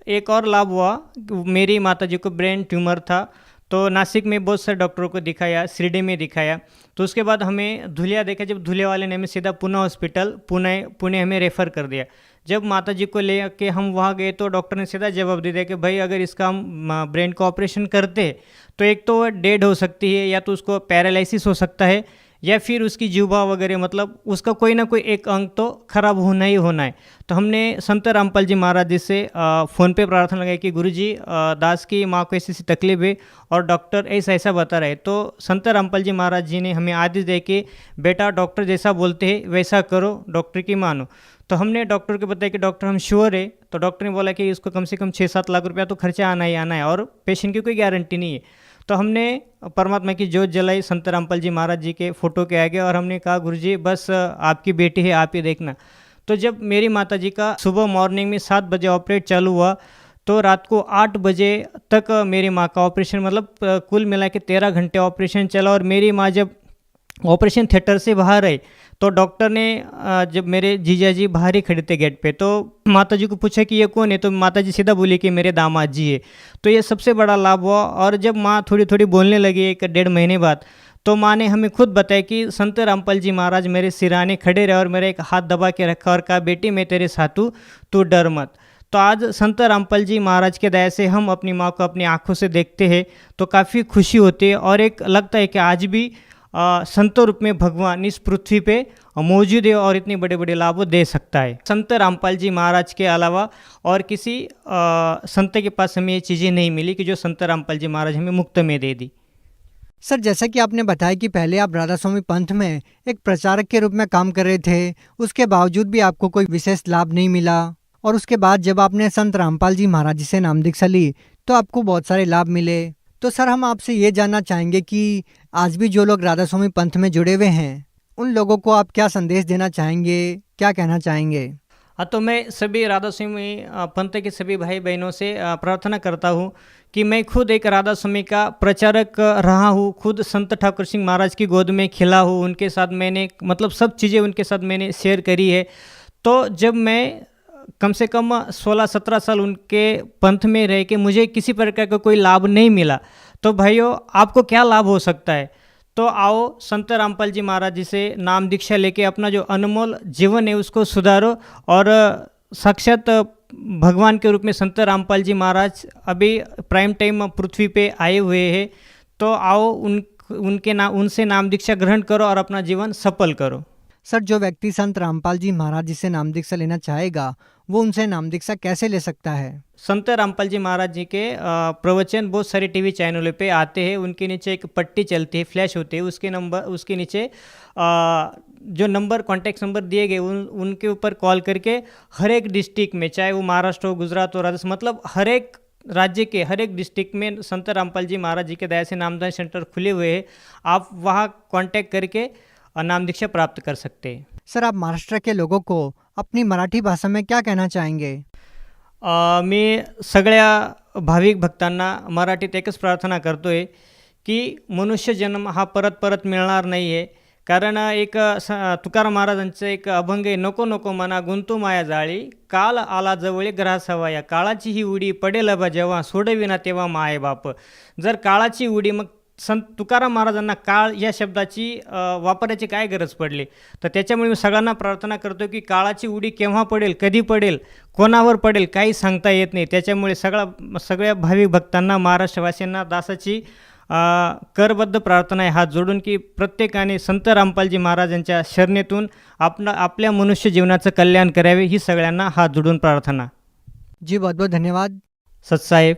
एक और लाभ हुआ, मेरी माता जी को ब्रेन ट्यूमर था, तो नासिक में बहुत सारे डॉक्टरों को दिखाया, शिरडी में दिखाया। तो उसके बाद हमें धुलिया देखा। जब धुलिया वाले ने हमें सीधा पुणे हॉस्पिटल, पुणे हमें रेफ़र कर दिया। जब माता जी को ले के हम वहाँ गए तो डॉक्टर ने सीधा जवाब दे दिया कि भाई अगर इसका हम ब्रेन का ऑपरेशन करते तो एक तो डेड हो सकती है, या तो उसको पैरालिसिस हो सकता है, या फिर उसकी जीवा वगैरह, मतलब उसका कोई ना कोई एक अंग तो खराब होना ही होना है। तो हमने संत रामपाल जी महाराज जी से फ़ोन पे प्रार्थना लगाई कि गुरुजी, दास की माँ को ऐसी ऐसी तकलीफ है और डॉक्टर ऐसा ऐसा बता रहे। तो संत रामपाल जी महाराज जी ने हमें आदेश दे के, बेटा डॉक्टर जैसा बोलते हैं वैसा करो, डॉक्टर की मानो। तो हमने डॉक्टर को बताया कि डॉक्टर हम श्योर है। तो डॉक्टर ने बोला कि इसको कम से कम 6-7 लाख रुपया तो खर्चा आना ही आना है, और पेशेंट की कोई गारंटी नहीं है। तो हमने परमात्मा की जोत जलाई संत रामपाल जी महाराज जी के फ़ोटो के आगे, और हमने कहा गुरुजी बस आपकी बेटी है, आप ही देखना। तो जब मेरी माता जी का सुबह मॉर्निंग में 7 बजे ऑपरेट चालू हुआ, तो रात को 8 बजे तक मेरी माँ का ऑपरेशन, मतलब कुल मिला के 13 घंटे ऑपरेशन चला। और मेरी माँ जब ऑपरेशन थिएटर से बाहर आई तो डॉक्टर ने, जब मेरे जीजा जी बाहर ही खड़े थे गेट पे, तो माता जी को पूछा कि ये कौन है, तो माता जी सीधा बोली कि मेरे दामाद जी है। तो ये सबसे बड़ा लाभ हुआ। और जब माँ थोड़ी थोड़ी बोलने लगी 1-1.5 महीने बाद, तो माँ ने हमें खुद बताया कि संत रामपाल जी महाराज मेरे सिराने खड़े रहे और मेरा एक हाथ दबा के रखा और कहा, बेटी मैं तेरे साथ हूँ, तू डर मत। तो आज संत रामपाल जी महाराज के दया से हम अपनी माँ को अपनी आँखों से देखते हैं तो काफ़ी खुशी होती है, और एक लगता है कि आज भी संतों रूप में भगवान इस पृथ्वी पे मौजूद है और इतने बड़े बड़े लाभ दे सकता है। संत रामपाल जी महाराज के अलावा और किसी संत के पास हमें ये चीज़ें नहीं मिली कि जो संत रामपाल जी महाराज हमें मुफ्त में दे दी। सर, जैसा कि आपने बताया कि पहले आप राधा स्वामी पंथ में एक प्रचारक के रूप में काम कर रहे थे, उसके बावजूद भी आपको कोई विशेष लाभ नहीं मिला, और उसके बाद जब आपने संत रामपाल जी महाराज जी से नाम दीक्षा ली तो आपको बहुत सारे लाभ मिले। तो सर, हम आपसे ये जानना चाहेंगे कि आज भी जो लोग राधा स्वामी पंथ में जुड़े हुए हैं, उन लोगों को आप क्या संदेश देना चाहेंगे, क्या कहना चाहेंगे? हाँ, तो मैं सभी राधा स्वामी पंथ के सभी भाई बहनों से प्रार्थना करता हूँ कि मैं खुद एक राधा स्वामी का प्रचारक रहा हूँ, खुद संत ठाकुर सिंह महाराज की गोद में खिला हूँ, उनके साथ मैंने, मतलब सब चीज़ें उनके साथ मैंने शेयर करी है। तो जब मैं कम से कम 16-17 साल उनके पंथ में रह के मुझे किसी प्रकार का कोई लाभ नहीं मिला। तो भाइयों, आपको क्या लाभ हो सकता है? तो आओ संत रामपाल जी महाराज जी से नाम दीक्षा लेके अपना जो अनमोल जीवन है उसको सुधारो। और साक्षात भगवान के रूप में संत रामपाल जी महाराज अभी प्राइम टाइम पृथ्वी पे आए हुए हैं। तो आओ उनसे नाम दीक्षा ग्रहण करो और अपना जीवन सफल करो। सर, जो व्यक्ति संत रामपाल जी महाराज जी से नाम दीक्षा लेना चाहेगा वो उनसे नाम दीक्षा कैसे ले सकता है? संत रामपाल जी महाराज जी के प्रवचन बहुत सारे टीवी चैनलों पे आते हैं। उनके नीचे एक पट्टी चलती है, फ्लैश होती है, उसके नीचे जो नंबर, कॉन्टैक्ट नंबर दिए गए उनके ऊपर कॉल करके हर एक डिस्ट्रिक्ट में, चाहे वो महाराष्ट्र हो, गुजरात हो, राजस्थान, मतलब हर एक राज्य के हर एक डिस्ट्रिक्ट में संत रामपाल जी महाराज जी के दया से नामदान सेंटर खुले हुए हैं। आप वहाँ कांटेक्ट करके नाम दीक्षा प्राप्त कर सकते हैं। सर, आप महाराष्ट्र के लोगों को अपनी मराठी भाषा में क्या कहना चाहेंगे? मी सगळ्या भाविक भक्तांना मराठीत एकच प्रार्थना करतोय की मनुष्य जन्म हा परत परत मिळणार नाही आहे। कारण एक तुकाराम महाराजांचं एक अभंग आहे, नको नको मना गुंतू माया जाळी, काल आला जवळी ग्रासावा, या काळाची ही उडी पडेल बा जेव्हा, सोडविना तेव्हा माय बाप। जर काळाची उडी, मग संत तुकाराम महाराजांना काळ या शब्दाची वापरायची काय गरज पडली? तर त्याच्यामुळे मी सगळ्यांना प्रार्थना करतो की काळाची उडी केव्हा पडेल, कधी पडेल, कोणावर पडेल काही सांगता येत नाही। त्याच्यामुळे सगळ्या भाविक भक्तांना, महाराष्ट्रवासियांना दासाची करबद्ध प्रार्थना आहे हात जोडून की प्रत्येकाने संत रामपालजी महाराजांच्या शरणेतून आपल्या मनुष्य जीवनाचं कल्याण करावे, ही सगळ्यांना हात जोडून प्रार्थना। जी, बहुत बहुत धन्यवाद सतसाहेब।